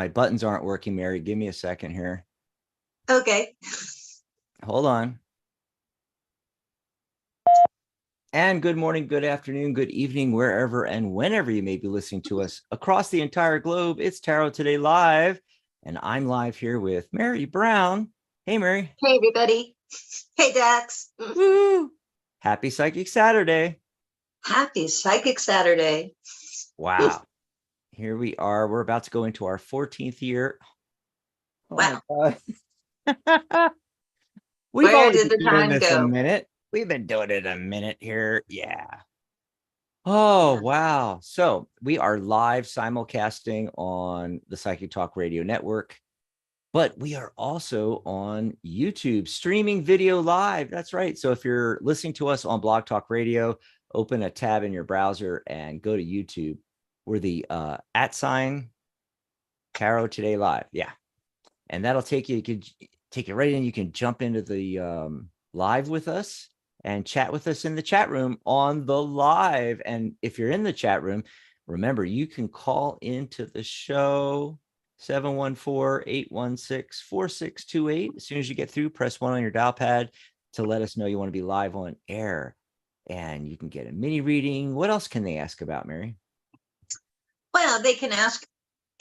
My buttons aren't working, Mary. Give me a second here. Okay. Hold on. And good morning, good afternoon, good evening, wherever and whenever you may be listening to us across the entire globe. It's Tarot Today Live, and I'm live here with Mary Brown. Hey, Mary. Hey, everybody. Hey, Dax. Woo! Happy Psychic Saturday. Happy Psychic Saturday. Wow. Here we are. We're about to go into our 14th year. Oh, wow. My God. We've Where already did the been doing time this a go? minute. We've been doing it a minute here. Yeah. Oh, wow. So we are live simulcasting on the Psychic Talk Radio Network, but we are also on YouTube streaming video live. That's right. So if you're listening to us on Blog Talk Radio, open a tab in your browser and go to YouTube. We're the @ Tarot Today Live. Yeah. And that'll take you, take you right in. You can jump into the live with us and chat with us in the chat room on the live. And if you're in the chat room, remember, you can call into the show 714-816-4628. As soon as you get through, press 1 on your dial pad to let us know you want to be live on air. And you can get a mini reading. What else can they ask about, Mary? Well, they can ask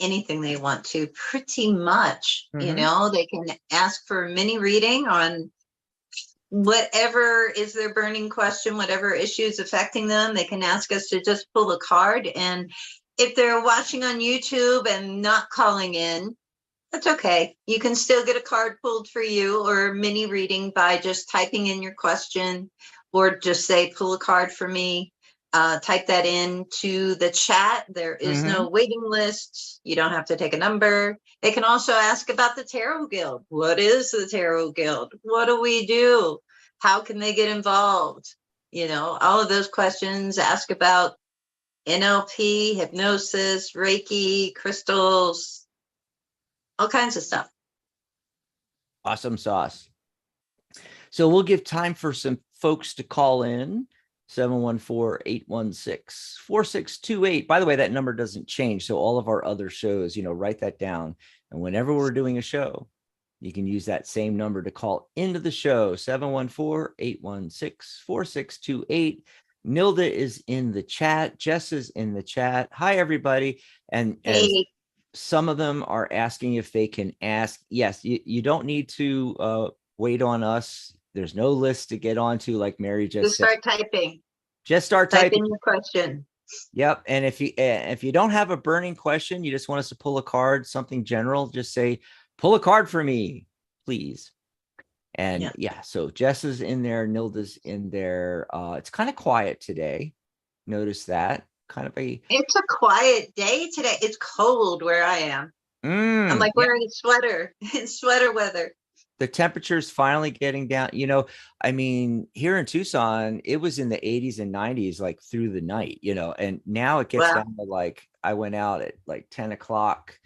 anything they want to, pretty much. You know, they can ask for a mini reading on whatever is their burning question, whatever issues affecting them. They can ask us to just pull a card. And if they're watching on YouTube and not calling in, that's okay. You can still get a card pulled for you or a mini reading by just typing in your question, or just say, pull a card for me. Type that into the chat. There is no waiting list. You don't have to take a number. They can also ask about the Tarot Guild. What is the Tarot Guild? What do we do? How can they get involved? You know, all of those questions. Ask about NLP, hypnosis, Reiki, crystals, all kinds of stuff. Awesome sauce. So we'll give time for some folks to call in. 714-816-4628. By the way, that number doesn't change. So all of our other shows, you know, write that down. And whenever we're doing a show, you can use that same number to call into the show. 714-816-4628. Nilda is in the chat. Jess is in the chat. Hi, everybody. And Hey. some of them are asking if they can ask. Yes, you don't need to wait on us. There's no list to get onto, like Mary just said. Start typing. Just start Type typing in your question. Yep. And if you don't have a burning question, you just want us to pull a card, something general, just say, pull a card for me, please. And yeah, so Jess is in there, Nilda's in there. It's kind of quiet today. Notice that. It's a quiet day today. It's cold where I am. I'm like wearing a sweater. It's sweater weather. The temperature's finally getting down. You know, I mean, here in Tucson, it was in the 80s and 90s, like through the night, you know, and now it gets down to like, I went out at like 10 o'clock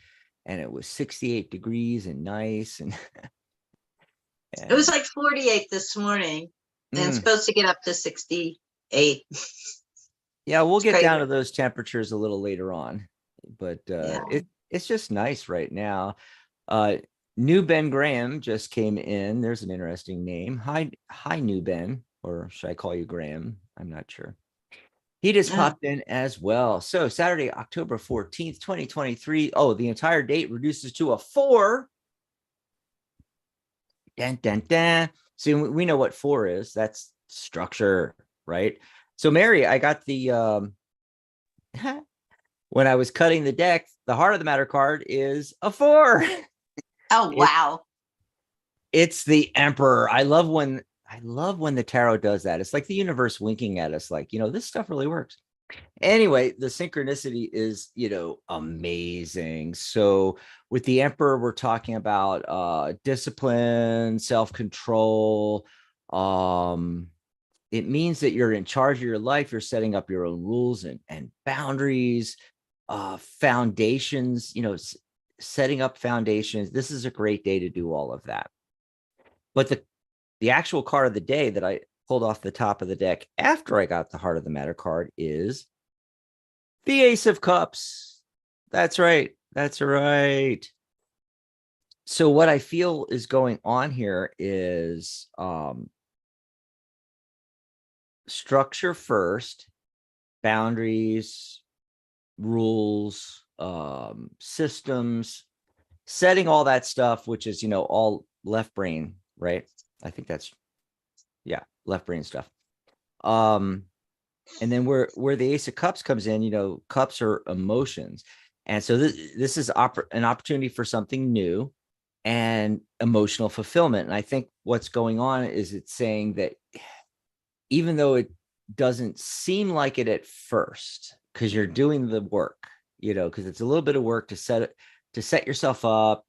and it was 68 degrees and nice. And it was like 48 this morning and it's supposed to get up to 68. Yeah, we'll get down to those temperatures a little later on, but it's just nice right now. New Ben Graham just came in. There's an interesting name. Hi, New Ben, or should I call you Graham? I'm not sure. He just popped in as well. So Saturday, October 14th, 2023. Oh, the entire date reduces to a 4. Dun, dun, dun. So we know what 4 is. That's structure, right? So Mary, I got the when I was cutting the deck, the heart of the matter card is a 4. Oh, wow. It's the Emperor. I love when the tarot does that. It's like the universe winking at us, like, you know, this stuff really works. Anyway, the synchronicity is, you know, amazing. So with the Emperor, we're talking about discipline, self-control. It means that you're in charge of your life. You're setting up your own rules and boundaries, foundations, you know, setting up foundations. This is a great day to do all of that. But the actual card of the day that I pulled off the top of the deck after I got the Heart of the Matter card is the Ace of Cups. That's right. That's right. So what I feel is going on here is structure first, boundaries, rules, systems, setting all that stuff, which is, all left brain, right? I think that's, yeah, left brain stuff. And then where the Ace of Cups comes in, cups are emotions. And so this is an opportunity for something new and emotional fulfillment. And I think what's going on is it's saying that even though it doesn't seem like it at first, because you're doing the work, because it's a little bit of work to set yourself up,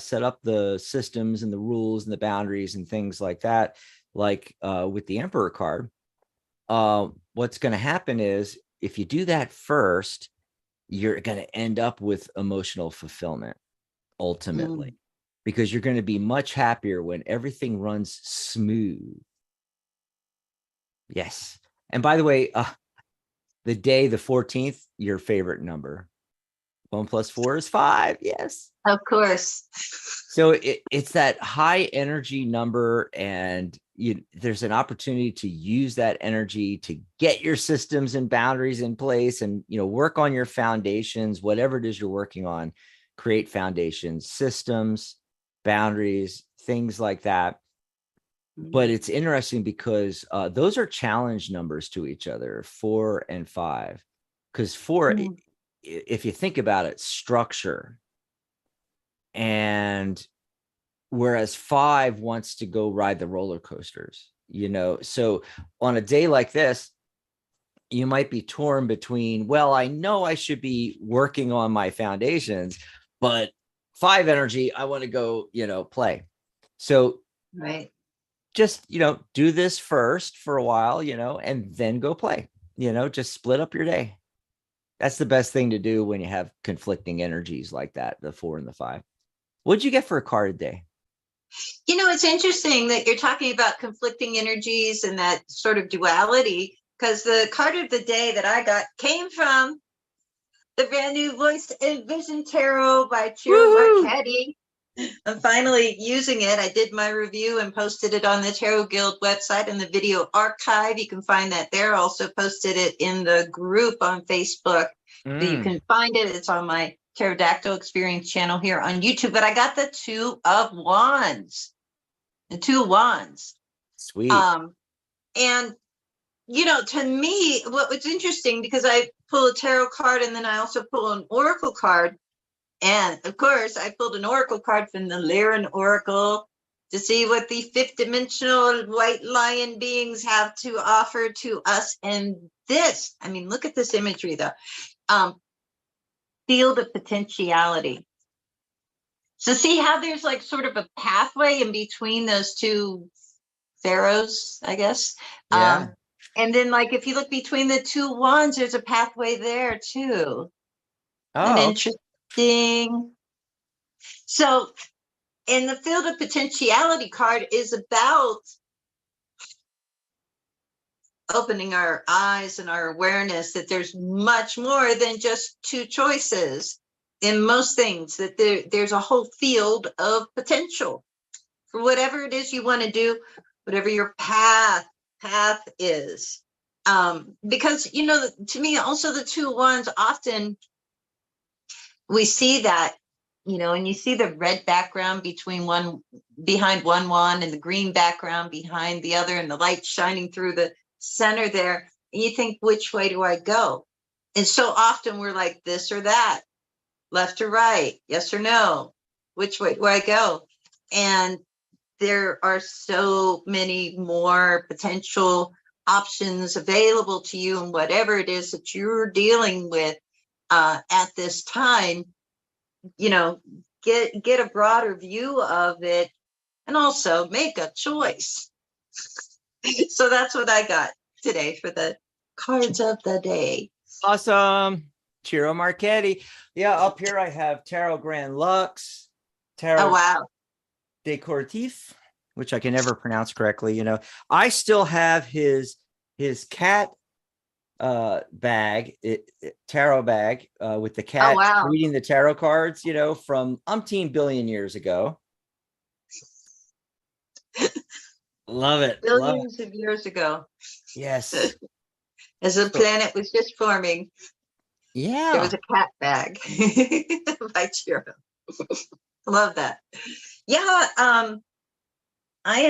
set up the systems and the rules and the boundaries and things like that, like with the Emperor card. What's going to happen is if you do that first, you're going to end up with emotional fulfillment ultimately, because you're going to be much happier when everything runs smooth. Yes. And by the way, the day, the 14th, your favorite number. 1 + 4 is 5. Yes. Of course. So it's that high energy number, and there's an opportunity to use that energy to get your systems and boundaries in place and, work on your foundations, whatever it is you're working on, create foundations, systems, boundaries, things like that. But it's interesting because those are challenge numbers to each other, 4 and 5, because 4, if you think about it, structure, and whereas 5 wants to go ride the roller coasters, so on a day like this, you might be torn between, well, I know I should be working on my foundations, but 5 energy, I want to go, play. So right, just, do this first for a while, and then go play, just split up your day. That's the best thing to do when you have conflicting energies like that, the 4 and the 5. What'd you get for a card today? It's interesting that you're talking about conflicting energies and that sort of duality, because the card of the day that I got came from the brand new Voice and Vision Tarot by Ciro Marchetti. I'm finally using it. I did my review and posted it on the Tarot Guild website in the video archive. You can find that there. Also posted it in the group on Facebook. So you can find it. It's on my Pterodactyl Experience channel here on YouTube. But I got the Two of Wands. The Two of Wands. Sweet. And to me, what was interesting, because I pull a tarot card and then I also pull an oracle card. And of course, I pulled an oracle card from the Lyran Oracle to see what the fifth dimensional white lion beings have to offer to us. And this, look at this imagery though. Field of potentiality. So see how there's like sort of a pathway in between those two pharaohs, I guess. Yeah. And then like if you look between the two wands, there's a pathway there too. Oh, and interesting. So, and the field of potentiality card is about opening our eyes and our awareness that there's much more than just two choices in most things, that there's a whole field of potential for whatever it is you want to do, whatever your path is. Because, to me, also the two wands, often we see that, and you see the red background behind one wand and the green background behind the other, and the light shining through the center there. And you think, which way do I go? And so often we're like this or that, left or right, yes or no, which way do I go? And there are so many more potential options available to you, and whatever it is that you're dealing with at this time, get a broader view of it, and also make a choice. So that's what I got today for the cards of the day. Awesome. Ciro Marchetti. Yeah, up here I have Tarot Grand Lux, Tarot Decoratif, which I can never pronounce correctly. I still have his cat bag, tarot bag, with the Oh, cat wow. reading the tarot cards, from umpteen billion years ago. Love it. Love it. Billions of years ago, Yes. as the So, planet was just forming, there was yeah. a cat bag by Ciro. Love that. Yeah, I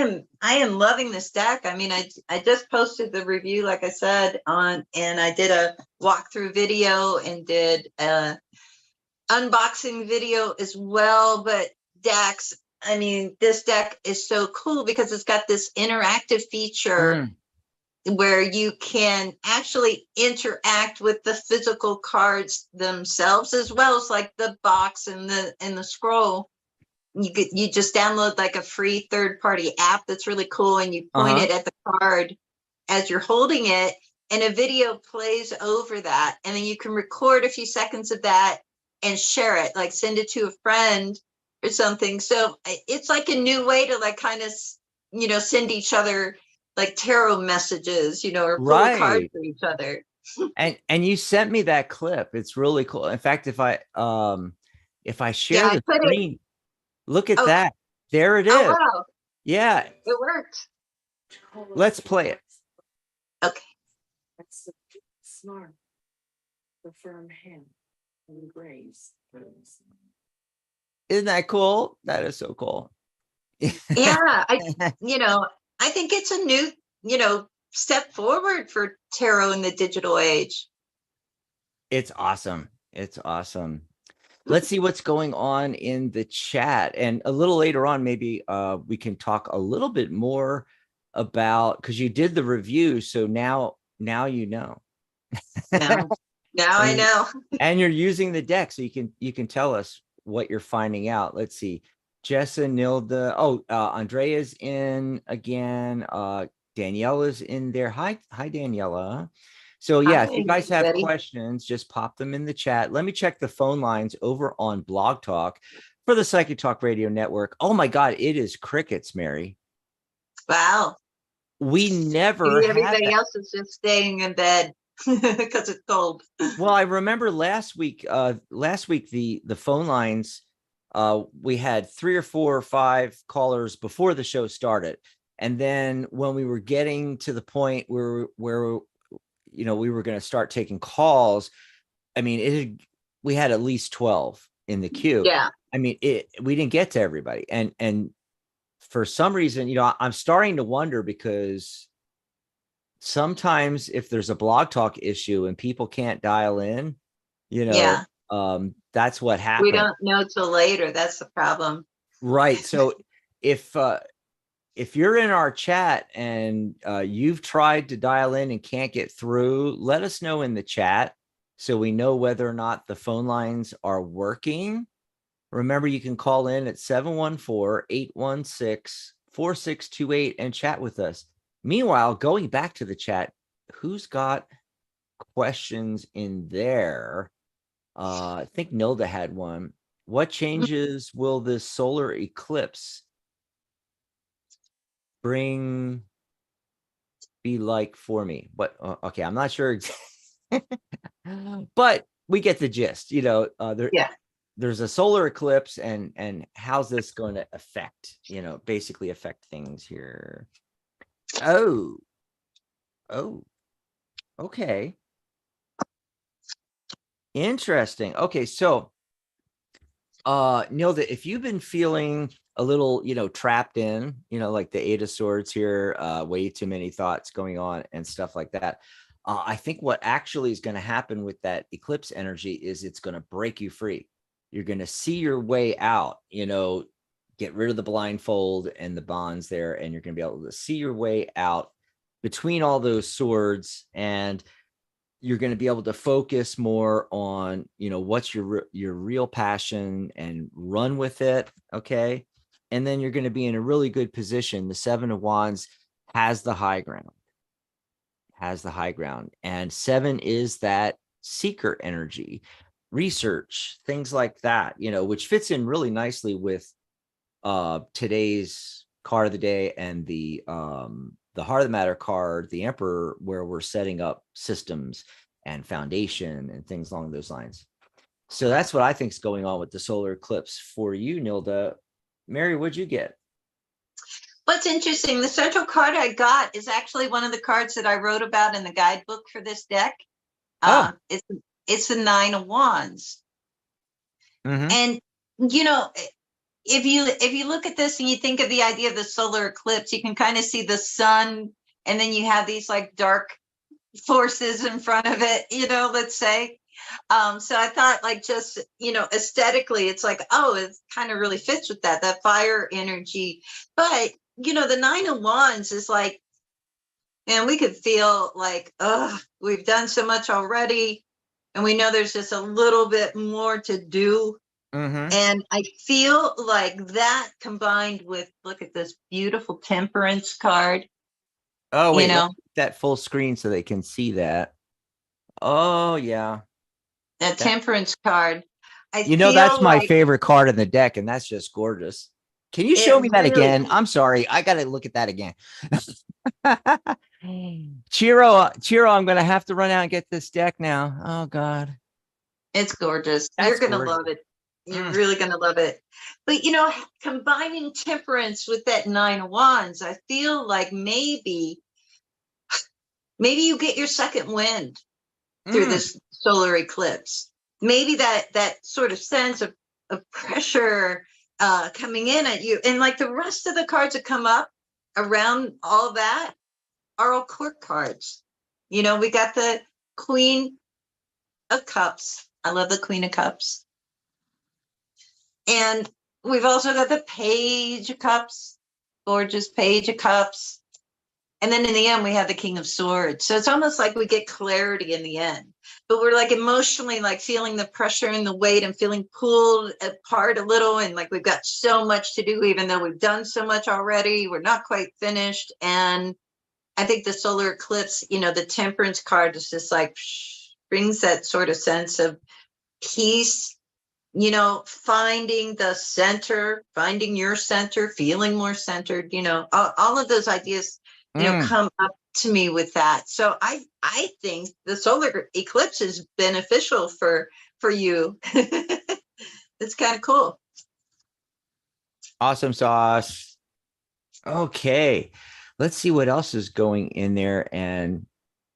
am loving this deck. I mean, I just posted the review, like I said, and I did a walkthrough video and did a unboxing video as well. But decks, I mean, this deck is so cool because it's got this interactive feature Mm, where you can actually interact with the physical cards themselves, as well as like the box and the scroll. You just download like a free third-party app that's really cool, and you point uh-huh. it at the card as you're holding it, and a video plays over that, and then you can record a few seconds of that and share it, like send it to a friend or something. So it's like a new way to like kind of send each other like tarot messages, or pull a card Right. for each other. And you sent me that clip. It's really cool. In fact, if I Yeah, share I the put it. screen, look at Okay. that. There it Oh, is. wow, Yeah. it worked. Let's play it. Okay. That's the smart, the firm hand, and the grace. Isn't that cool? That is so cool. Yeah, I think it's a new, step forward for tarot in the digital age. It's awesome. It's awesome. Let's see what's going on in the chat. And a little later on, maybe we can talk a little bit more about, because you did the review. So now you know. Now I and know. and you're using the deck, so you can tell us what you're finding out. Let's see. Jessa, Nilda. Oh, Andrea's in again. Daniela's in there. Hi, Daniela. So yeah, if you Hi, guys have Betty. questions, just pop them in the chat. Let me check the phone lines over on Blog Talk for the Psychic Talk Radio Network. Oh my God, it is crickets, Mary. Wow. We never Maybe had everybody that. else is just staying in bed because it's cold. Well, I remember last week the phone lines, we had 3 or 4 or 5 callers before the show started. And then when we were getting to the point where we were going to start taking calls, I mean, we had at least 12 in the queue. Yeah. I mean, we didn't get to everybody. And for some reason, I'm starting to wonder, because sometimes if there's a Blog Talk issue and people can't dial in, Yeah. that's what We happened. don't know till later. That's the problem. Right. So if you're in our chat and you've tried to dial in and can't get through, let us know in the chat so we know whether or not the phone lines are working. Remember, you can call in at 714-816-4628 and chat with us. Meanwhile, going back to the chat, who's got questions in there? I think Nilda had one. What changes will this solar eclipse be like for me? But okay, I'm not sure. But we get the gist. Yeah. There's a solar eclipse, and how's this going to basically affect things here? Oh, okay. Interesting. Okay, so Nilda, if you've been feeling a little, trapped in, like the 8 of Swords here, way too many thoughts going on and stuff like that, I think what actually is going to happen with that eclipse energy is it's going to break you free. You're going to see your way out, get rid of the blindfold and the bonds there, and you're going to be able to see your way out between all those swords, and you're going to be able to focus more on, what's your real passion, and run with it. Okay. And then you're going to be in a really good position. The 7 of Wands has the high ground, and 7 is that seeker energy, research, things like that, which fits in really nicely with today's card of the day and the the Heart of the Matter card, the Emperor, where we're setting up systems and foundation and things along those lines. So that's what I think is going on with the solar eclipse for you, Nilda. Mary, what'd you get? What's interesting, the central card I got is actually one of the cards that I wrote about in the guidebook for this deck. Oh. It's the Nine of Wands. Mm-hmm. And, you know, if you look at this and you think of the idea of the solar eclipse, you can kind of see the sun, and then you have these like dark forces in front of it, you know, let's say. So I thought, like, just, you know, aesthetically, it's like, oh, it kind of really fits with that fire energy. But, you know, the Nine of Wands is like, and we could feel like, oh, we've done so much already, and we know there's just a little bit more to do. Mm-hmm. And I feel like that combined with, look at this beautiful Temperance card. Oh, wait, you know, that full screen so they can see that. Oh, yeah. that Temperance card. I You know, feel that's my like favorite card in the deck, and that's just gorgeous. Can you show it me that really, again? I'm sorry. I got to look at that again. Ciro, I'm going to have to run out and get this deck now. Oh, God. it's gorgeous. That's You're going to gorgeous. love it. You're really going to love it. But, you know, combining Temperance with that Nine of Wands, I feel like maybe you get your second wind through this solar eclipse. Maybe that sort of sense of pressure coming in at you. And like the rest of the cards that come up around all that are all court cards. You know, we got the Queen of Cups. I love the Queen of Cups. And we've also got the Page of Cups, gorgeous Page of Cups. And then in the end, we have the King of Swords. So it's almost like we get clarity in the end, but we're like emotionally like feeling the pressure and the weight and feeling pulled apart a little. And like, we've got so much to do, even though we've done so much already, we're not quite finished. And I think the solar eclipse, you know, the Temperance card is just like brings that sort of sense of peace, you know, finding the center, finding your center, feeling more centered, you know, all of those ideas, you know, come up to me with that. So I think the solar eclipse is beneficial for you. It's kind of cool. Awesome sauce. Okay. Let's see what else is going in there. And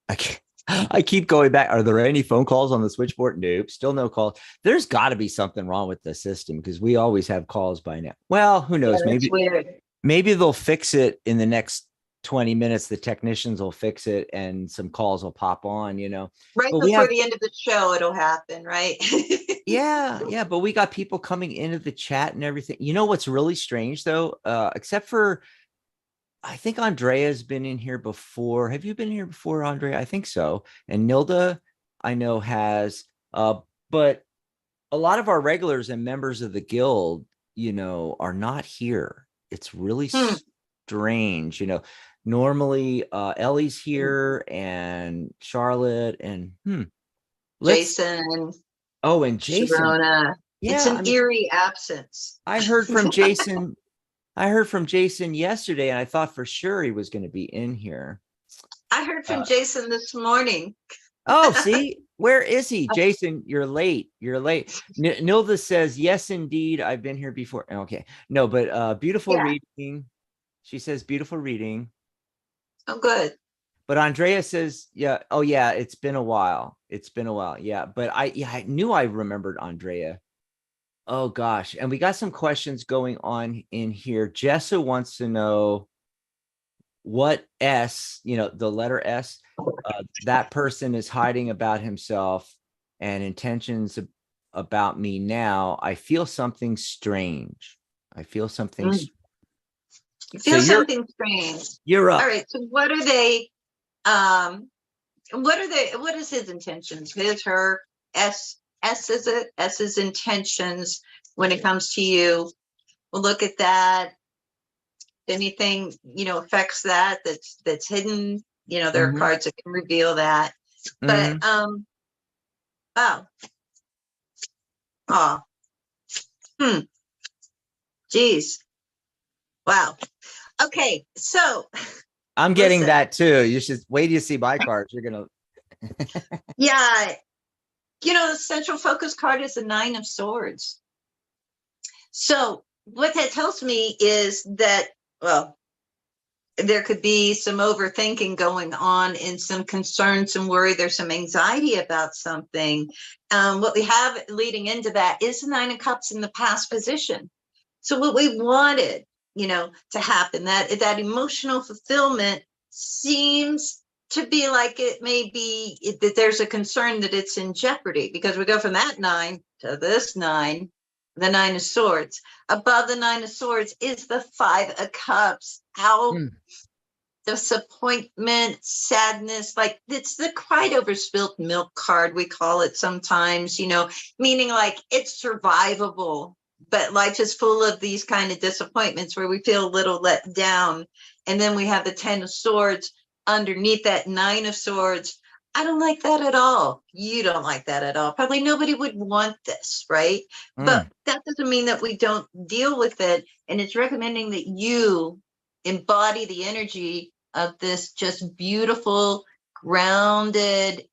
I keep going back. Are there any phone calls on the switchboard? Nope. Still no calls. There's got to be something wrong with the system because we always have calls by now. Well, who knows? Yeah, that's weird. Maybe they'll fix it in the next 20 minutes. The technicians will fix it and some calls will pop on, you know. Right but before the end of the show, it'll happen, right? Yeah. But we got people coming into the chat and everything. You know what's really strange though? Except for I think Andrea's been in here before. Have you been here before, Andrea? I think so. And Nilda, I know has, but a lot of our regulars and members of the guild, you know, are not here. It's really strange. You know, normally Ellie's here and Charlotte and Jason. Oh, and Jason. Sharona. Yeah, it's an eerie absence. I heard from Jason. I heard from Jason yesterday, and I thought for sure he was going to be in here. I heard from Jason this morning. Oh, see, where is he? Jason, you're late. You're late. Nilda says, yes, indeed. I've been here before. Okay. No, but beautiful reading. She says, beautiful reading. Oh, good. But Andrea says, yeah. Oh, yeah. It's been a while. It's been a while. Yeah. But I knew I remembered Andrea. Oh, gosh. And we got some questions going on in here. Jessa wants to know what S, you know, the letter S, that person is hiding about himself and intentions about me now. I feel something strange. I feel something. You feel something strange. You're up. All right. So what are they? What is his intentions? Her is it? S's intentions when it comes to you. We'll look at that. Anything, you know, affects that's hidden. You know, there are cards that can reveal that. But geez. Wow. Okay, so I'm getting Listen. that too. You should wait till you see my cards. You're gonna. Yeah. The central focus card is the Nine of Swords. So what that tells me is that, well, there could be some overthinking going on and some concern, some worry. There's some anxiety about something. What we have leading into that is the Nine of Cups in the past position. So what we wanted, to happen, that emotional fulfillment seems to be like it may be that there's a concern that it's in jeopardy, because we go from that 9 to this 9, the 9 of Swords. Above the 9 of Swords is the 5 of Cups. How disappointment, sadness, like it's the cried over spilt milk card, we call it sometimes, meaning like it's survivable, but life is full of these kind of disappointments where we feel a little let down. And then we have the 10 of Swords underneath that 9 of Swords. I don't like that at all. You don't like that at all. Probably nobody would want this, right? But that doesn't mean that we don't deal with it. And it's recommending that you embody the energy of this just beautiful, grounded,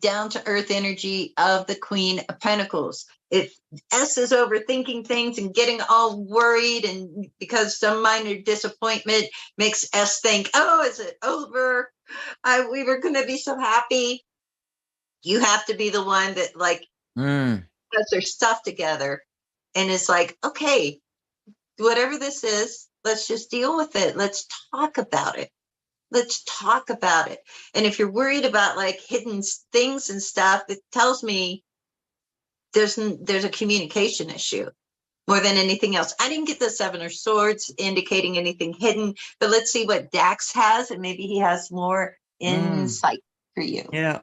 down to earth energy of the Queen of Pentacles. If S is overthinking things and getting all worried, and because some minor disappointment makes S think, oh, is it over? We were going to be so happy. You have to be the one that has their stuff together and is like, okay, whatever this is, let's just deal with it. Let's talk about it. Let's talk about it. And if you're worried about like hidden things and stuff, it tells me there's a communication issue more than anything else. I didn't get the 7 of Swords indicating anything hidden, but let's see what Dax has, and maybe he has more insight for you. Yeah.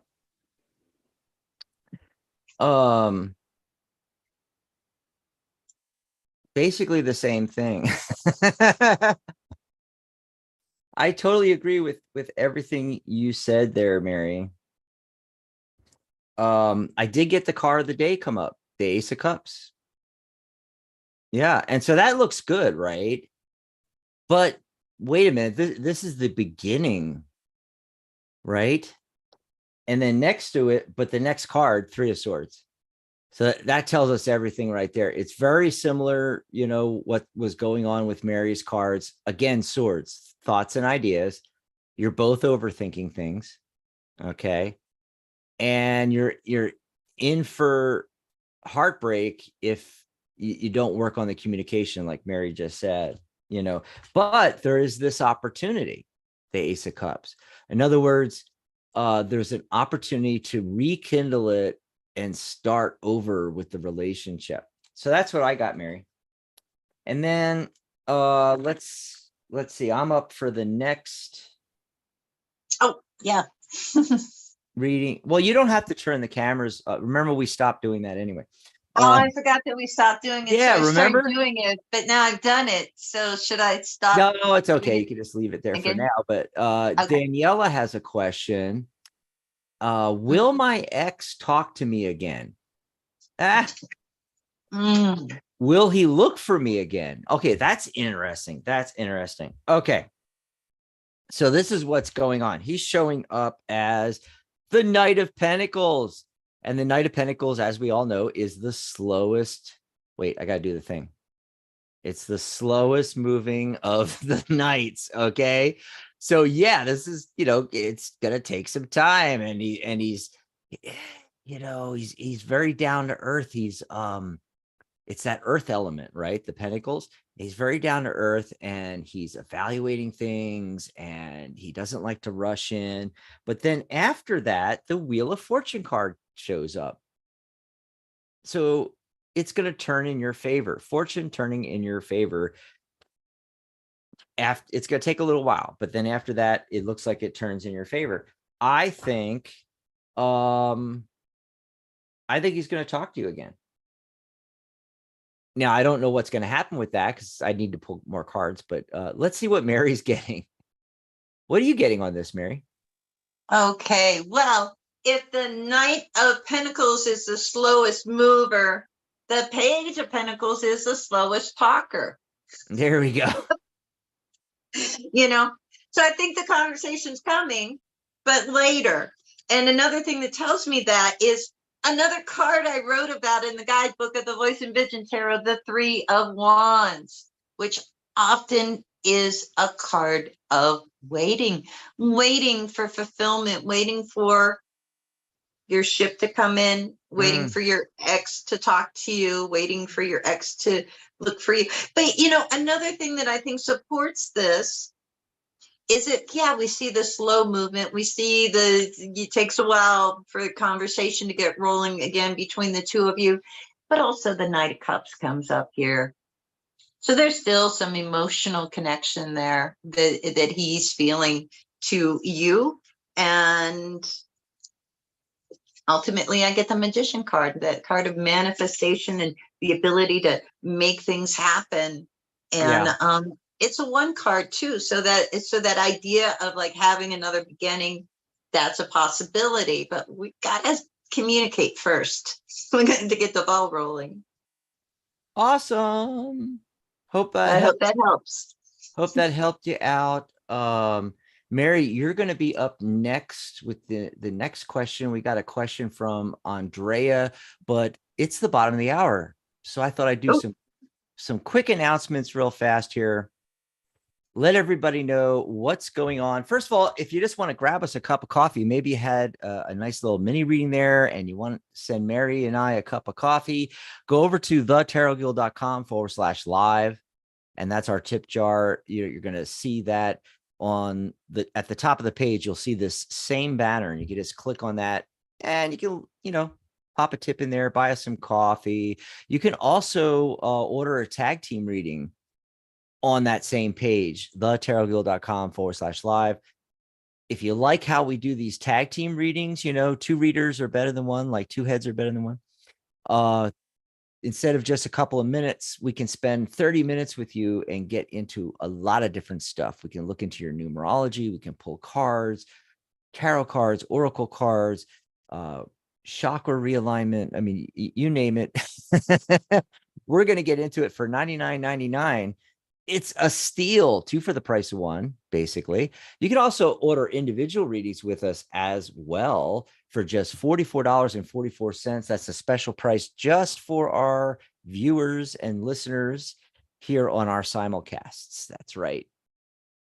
Basically the same thing. I totally agree with everything you said there, Mary. I did get the card of the day come up, the Ace of Cups. Yeah, and so that looks good, right? But wait a minute, this is the beginning, right? And then next to it, but the next card, 3 of Swords. So that tells us everything right there. It's very similar, what was going on with Mary's cards. Again, swords, thoughts and ideas. You're both overthinking things, okay? And you're in for heartbreak if you don't work on the communication, like Mary just said, But there is this opportunity, the Ace of Cups. In other words, there's an opportunity to rekindle it and start over with the relationship. So that's what I got, Mary. And then let's see. I'm up for the next. Oh, yeah. Reading. Well, you don't have to turn the cameras. Remember, we stopped doing that anyway. I forgot that we stopped doing it. Yeah, so I remember doing it, but now I've done it. So should I stop? No, it's okay. You can just leave it there for now. But Okay. Daniela has a question. Will my ex talk to me again? Will he look for me again? Okay, that's interesting. Okay. So this is what's going on. He's showing up as the Knight of Pentacles. And the Knight of Pentacles, as we all know, is the slowest. Wait, I got to do the thing. It's the slowest moving of the knights. Okay. So yeah, this is, it's going to take some time, and he's very down to earth. He's, it's that earth element, right? The Pentacles. He's very down to earth, and he's evaluating things, and he doesn't like to rush in. But then after that, the Wheel of Fortune card shows up. So it's going to turn in your favor. Fortune turning in your favor. It's going to take a little while, but then after that, it looks like it turns in your favor. I think he's going to talk to you again. Now, I don't know what's going to happen with that because I need to pull more cards, but let's see what Mary's getting. What are you getting on this, Mary? Okay. Well, if the Knight of Pentacles is the slowest mover, the Page of Pentacles is the slowest talker. There we go. So I think the conversation's coming, but later. And another thing that tells me that is another card I wrote about in the guidebook of the Voice and Vision Tarot, the Three of Wands, which often is a card of waiting, waiting for fulfillment, waiting for your ship to come in, waiting for your ex to talk to you, waiting for your ex to look for you. But, you know, another thing that I think supports this is it, yeah, we see the slow movement. We see it takes a while for the conversation to get rolling again between the two of you, but also the Knight of Cups comes up here. So there's still some emotional connection there that he's feeling to you. And ultimately, I get the Magician card, that card of manifestation and the ability to make things happen. And it's a one card too, so that idea of like having another beginning, that's a possibility. But we gotta communicate first. We got to get the ball rolling. Awesome. Hope that hope that helps. Hope that helped you out. Mary, you're going to be up next with the next question. We got a question from Andrea, but it's the bottom of the hour. So I thought I'd do some quick announcements real fast here. Let everybody know what's going on. First of all, if you just want to grab us a cup of coffee, maybe you had a nice little mini reading there and you want to send Mary and I a cup of coffee, go over to thetarotguild.com/live. And that's our tip jar. You're going to see that at the top of the page. You'll see this same banner, and you can just click on that, and you can, pop a tip in there, buy us some coffee. You can also order a tag team reading on that same page, thetarotguild.com/live. If you like how we do these tag team readings, two readers are better than one, like two heads are better than one. Instead of just a couple of minutes, we can spend 30 minutes with you and get into a lot of different stuff. We can look into your numerology. We can pull cards, tarot cards, oracle cards, chakra realignment. I mean, you name it. We're going to get into it for $99.99. It's a steal, two for the price of one, basically. You can also order individual readings with us as well for just $44.44. That's a special price just for our viewers and listeners here on our simulcasts. That's right.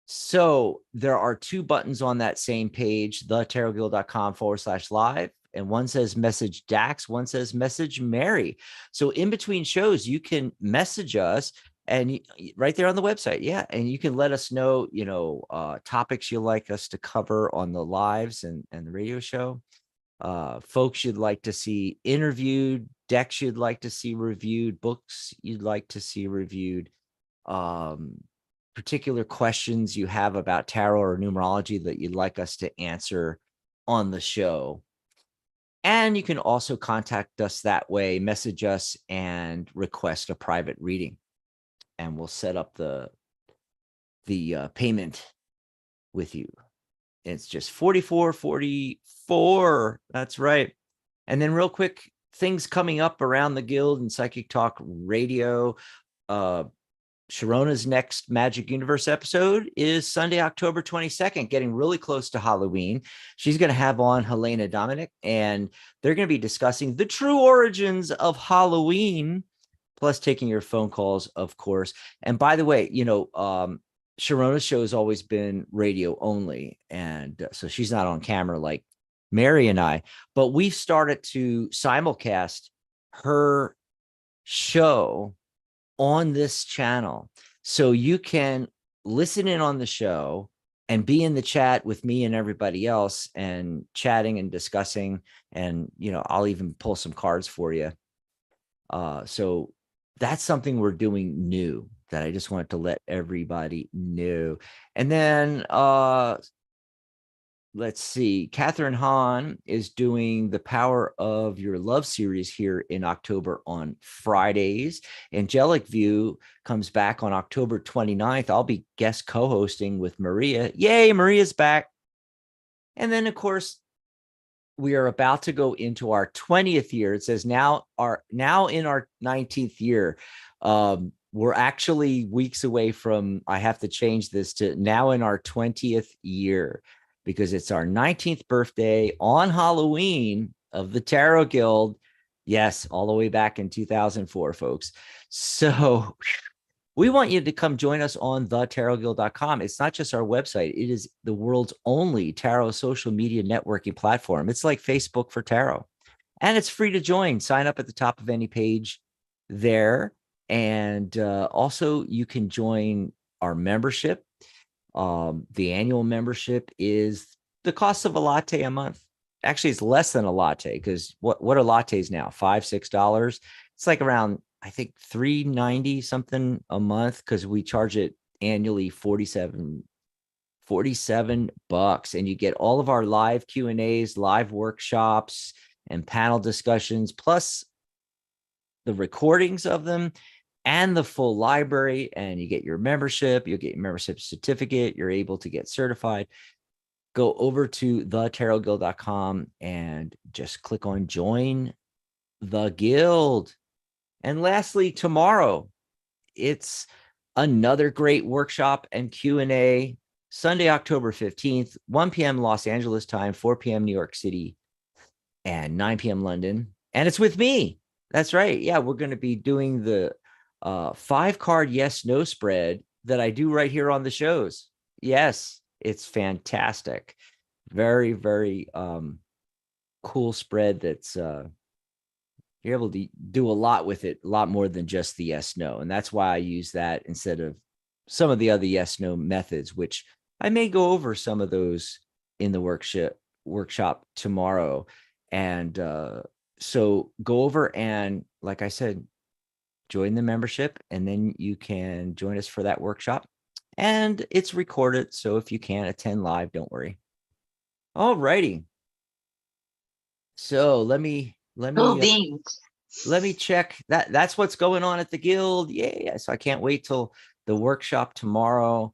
So there are two buttons on that same page, thetarotguild.com/live. And one says message Dax, one says message Mary. So in between shows, you can message us. And right there on the website. Yeah. And you can let us know, topics you'd like us to cover on the lives and the radio show. Folks you'd like to see interviewed, decks you'd like to see reviewed, books you'd like to see reviewed, particular questions you have about tarot or numerology that you'd like us to answer on the show. And you can also contact us that way, message us and request a private reading. And we'll set up the payment with you. It's just $44.44. That's right. And then real quick, things coming up around the Guild and Psychic Talk Radio. Sharona's next Magic Universe episode is Sunday, October 22nd, getting really close to Halloween. She's going to have on Helena Dominic, and they're going to be discussing the true origins of Halloween, plus taking your phone calls, of course. And by the way, Sharona's show has always been radio only. And so she's not on camera like Mary and I, but we've started to simulcast her show on this channel. So you can listen in on the show and be in the chat with me and everybody else and chatting and discussing. And, I'll even pull some cards for you. So that's something we're doing new that I just wanted to let everybody know. And then let's see, Catherine Hahn is doing the Power of Your Love series here in October on Fridays. Angelic View comes back on October 29th. I'll be guest co-hosting with Maria. Yay, Maria's back. And then, of course, we are about to go into our 20th year. It says now in our 19th year. we're actually weeks away from, I have to change this to now in our 20th year, because it's our 19th birthday on Halloween of the Tarot Guild. Yes, all the way back in 2004, folks. So we want you to come join us on thetarotguild.com. It's not just our website, it is the world's only tarot social media networking platform. It's like Facebook for tarot, and it's free to join. Sign up at the top of any page there. And also, you can join our membership. The annual membership is the cost of a latte a month. Actually, it's less than a latte, because what are lattes now? $5-6. It's like around, I think, $3.90 something a month, because we charge it annually $47, and you get all of our live Q&As, live workshops, and panel discussions, plus the recordings of them and the full library. And you get your membership, you'll get your membership certificate, you're able to get certified. Go over to thetarotguild.com and just click on join the guild. And lastly, tomorrow, it's another great workshop and Q&A, Sunday, October 15th, 1 p.m. Los Angeles time, 4 p.m. New York City, and 9 p.m. London. And it's with me. That's right. Yeah, we're going to be doing the 5-card yes/no spread that I do right here on the shows. Yes, it's fantastic. Very, very cool spread that's you're able to do a lot with it, a lot more than just the yes/no. And that's why I use that instead of some of the other yes/no methods, which I may go over some of those in the workshop tomorrow. And so go over and, like I said, join the membership, and then you can join us for that workshop. And it's recorded, so if you can't attend live, don't worry. All righty. So let me check that. That's what's going on at the guild. Yeah. So I can't wait till the workshop tomorrow.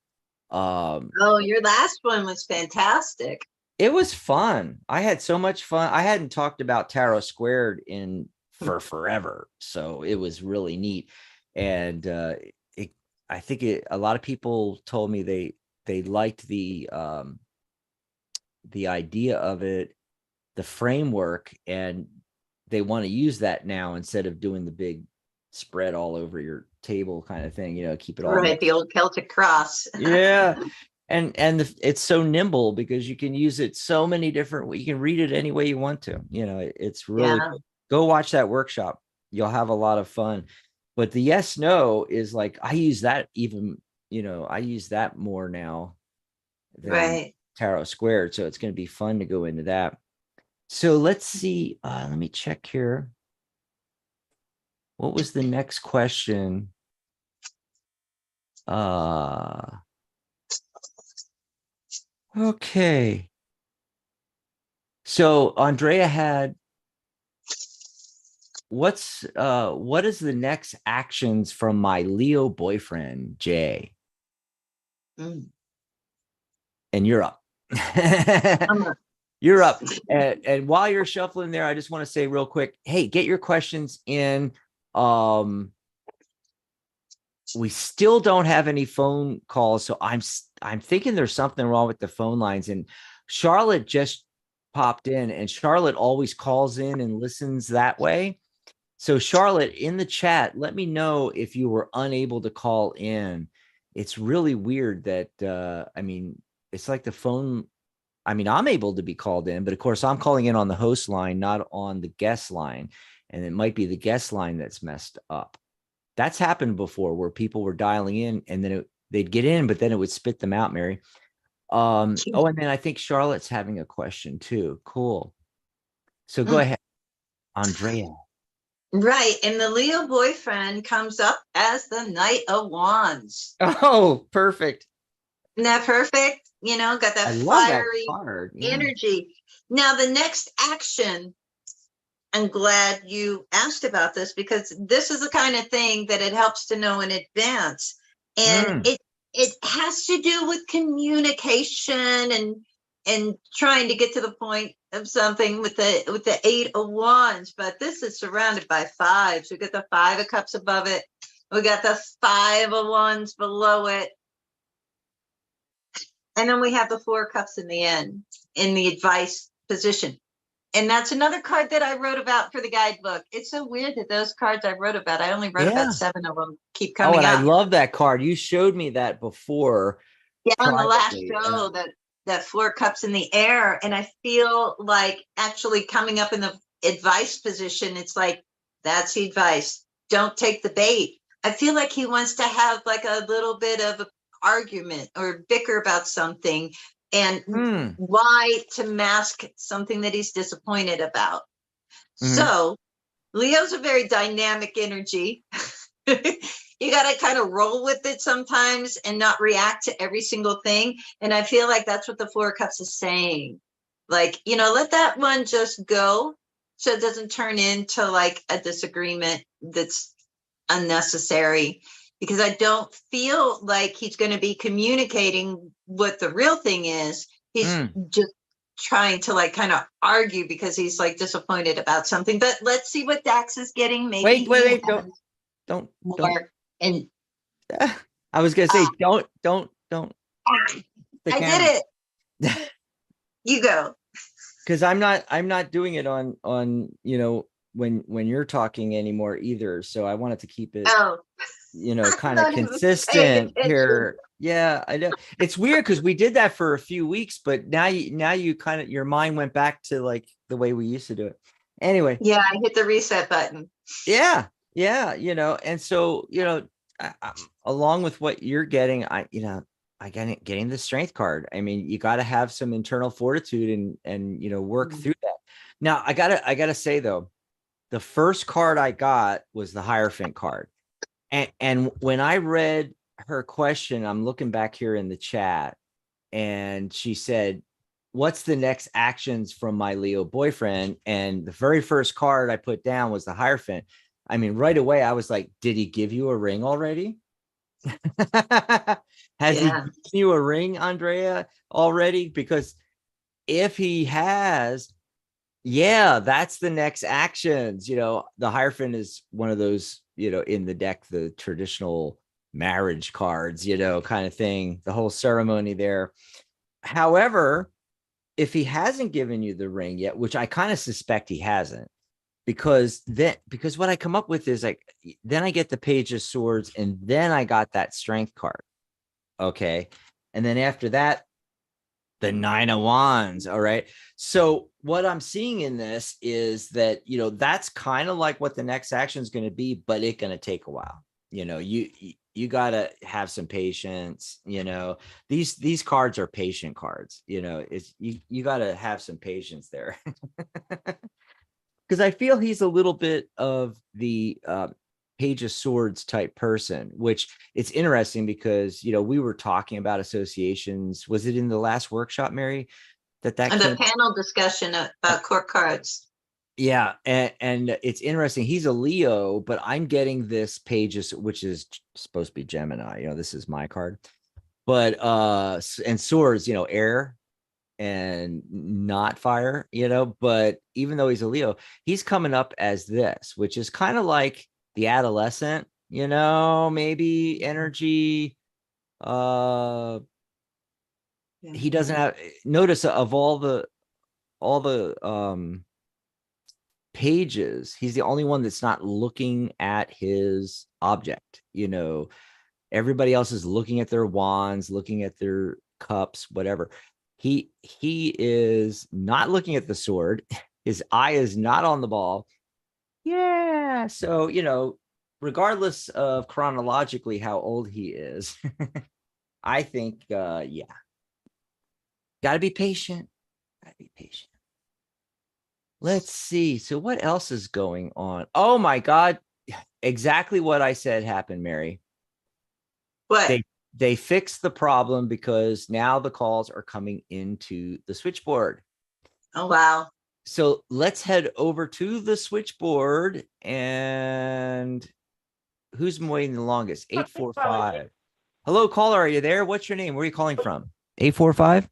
Oh, your last one was fantastic. It was fun. I had so much fun. I hadn't talked about Tarot Squared for forever, so it was really neat. And I think a lot of people told me they liked the idea of it, the framework, and they want to use that now instead of doing the big spread all over your table kind of thing. Keep it all right. The old Celtic cross. Yeah. And it's so nimble, because you can use it so many different, you can read it any way you want to. It's really cool. Go watch that workshop. You'll have a lot of fun. But the yes/no is like, I use that I use that more now than Tarot Squared. So it's going to be fun to go into that. So let's see. Let me check here. What was the next question? Okay. So Andrea had, what is the next actions from my Leo boyfriend, Jay? And you're up. You're up. And while you're shuffling there, I just want to say real quick, hey, get your questions in. We still don't have any phone calls, so I'm thinking there's something wrong with the phone lines. And Charlotte just popped in, and Charlotte always calls in and listens that way. So Charlotte, in the chat, let me know if you were unable to call in. It's really weird that it's like the phone. I'm able to be called in, but of course I'm calling in on the host line, not on the guest line. And it might be the guest line that's messed up. That's happened before, where people were dialing in and then they'd get in, but then it would spit them out, Mary. And then I think Charlotte's having a question too. Cool. So go ahead, Andrea. Right. And the Leo boyfriend comes up as the Knight of Wands. Oh, perfect. Isn't that perfect? Got that fiery energy. Now, the next action, I'm glad you asked about this, because this is the kind of thing that it helps to know in advance. And it has to do with communication and trying to get to the point of something with the 8 of Wands. But this is surrounded by 5s. We got the 5 of Cups above it. We got the 5 of Wands below it. And then we have the 4 cups in the end, in the advice position. And that's another card that I wrote about for the guidebook. It's so weird that those cards I wrote about, I only wrote about 7 of them, keep Oh, coming and I up. love that card. You showed me that before. Yeah, on the last privately, show, that 4 cups in the air. And I feel like actually coming up in the advice position, it's like, that's the advice. Don't take the bait. I feel like he wants to have like a little bit of an argument or bicker about something. And why to mask something that he's disappointed about. So Leo's a very dynamic energy. You got to kind of roll with it sometimes and not react to every single thing. And I feel like that's what the 4 cups is saying. Like, let that one just go so it doesn't turn into like a disagreement that's unnecessary, because I don't feel like he's going to be communicating what the real thing is. He's just trying to like kind of argue because he's like disappointed about something. But let's see what Dax is getting. Maybe wait, don't. more. And I was gonna say, don't. I did it. You go. Because I'm not doing it on when you're talking anymore either. So I wanted to keep it kind of consistent here. Yeah, I know it's weird because we did that for a few weeks, but now you kind of, your mind went back to like the way we used to do it. Anyway. Yeah, I hit the reset button. Yeah. And so along with what you're getting, I getting the strength card. I mean, you got to have some internal fortitude and work through that. Now, I gotta say though, the first card I got was the Hierophant card, and when I read her question, I'm looking back here in the chat, and she said, "What's the next actions from my Leo boyfriend?" And the very first card I put down was the Hierophant. I mean, right away, I was like, "Did he give you a ring already?" Has he given you a ring, Andrea, already? Because if he has, that's the next actions. The Hierophant is one of those, in the deck, the traditional marriage cards, kind of thing, the whole ceremony there. However, if he hasn't given you the ring yet, which I kind of suspect he hasn't, because what I come up with is like, then I get the Page of Swords, and then I got that Strength card. Okay. And then after that, the 9 of Wands. All right. So what I'm seeing in this is that, that's kind of like what the next action is going to be, but it's going to take a while. You got to have some patience. These cards are patient cards. It's you got to have some patience there. Because I feel he's a little bit of the Page of Swords type person, which it's interesting because, we were talking about associations. Was it in the last workshop, Mary, that and came? a panel discussion about court cards. Yeah. And it's interesting. He's a Leo, but I'm getting this Pages, which is supposed to be Gemini. This is my card, but and Swords, air and not fire, but even though he's a Leo, he's coming up as this, which is kind of like the adolescent, maybe energy. He doesn't have, notice of all the pages, he's the only one that's not looking at his object. Everybody else is looking at their wands, looking at their cups, whatever. He is not looking at the sword. His eye is not on the ball. Yeah. So, regardless of chronologically how old he is, I think, gotta be patient. Let's see. So what else is going on? Oh my God. Exactly what I said happened, Mary. What? They fixed the problem because now the calls are coming into the switchboard. Oh, wow. So let's head over to the switchboard. And who's waiting the longest? 845. Hello, caller. Are you there? What's your name? Where are you calling from? 845.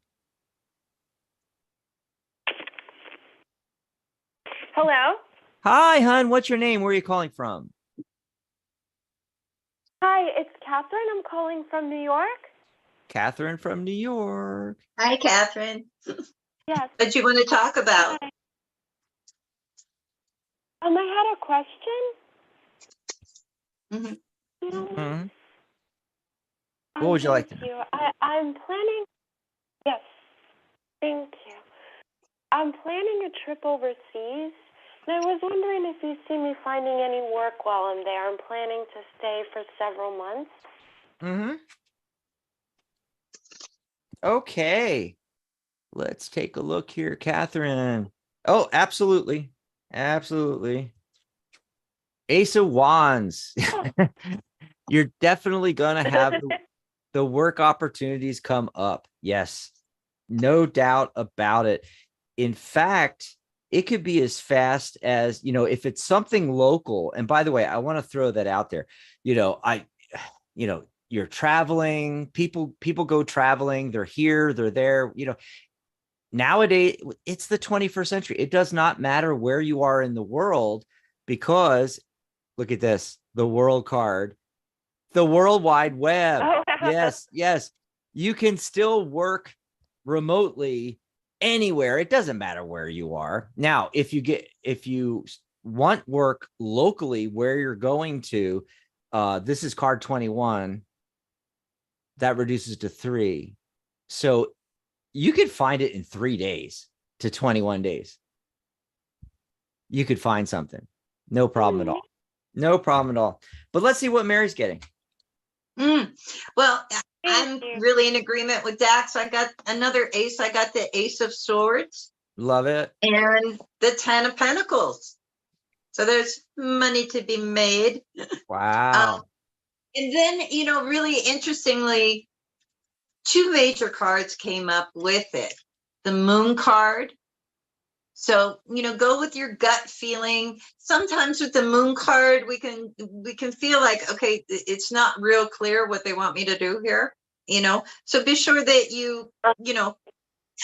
Hello. Hi, hon. What's your name? Where are you calling from? Hi, it's Catherine. I'm calling from New York. Catherine from New York. Hi, Catherine. Yes. What do you want to talk about? Hi. I had a question. Mhm. You know, Mhm. What would you like to know? Thank you. I'm planning. Yes. Thank you. I'm planning a trip overseas, and I was wondering if you see me finding any work while I'm there. I'm planning to stay for several months. Mm-hmm. Okay. Let's take a look here, Catherine. Oh, absolutely. Absolutely. Ace of Wands. You're definitely going to have the work opportunities come up. Yes. No doubt about it. In fact, it could be as fast as, if it's something local. And by the way, I want to throw that out there. You're traveling, people go traveling, they're here, they're there, nowadays it's the 21st century. It does not matter where you are in the world, because look at this, the world card, the World Wide Web. Oh, Yes. You can still work remotely anywhere. It doesn't matter where you are. Now, if you want work locally where you're going to, this is card 21. That reduces to 3. So you could find it in 3 days to 21 days. You could find something. No problem at all. No problem at all. But let's see what Mary's getting. Well, I'm Thank you. really in agreement with Dax. I got another ace. I got the Ace of Swords Love it. and the 10 of Pentacles. So there's money to be made. Wow. And then, really interestingly, 2 major cards came up with it. The Moon card. So, go with your gut feeling. Sometimes with the Moon card, we can feel like, okay, it's not real clear what they want me to do here, So be sure that you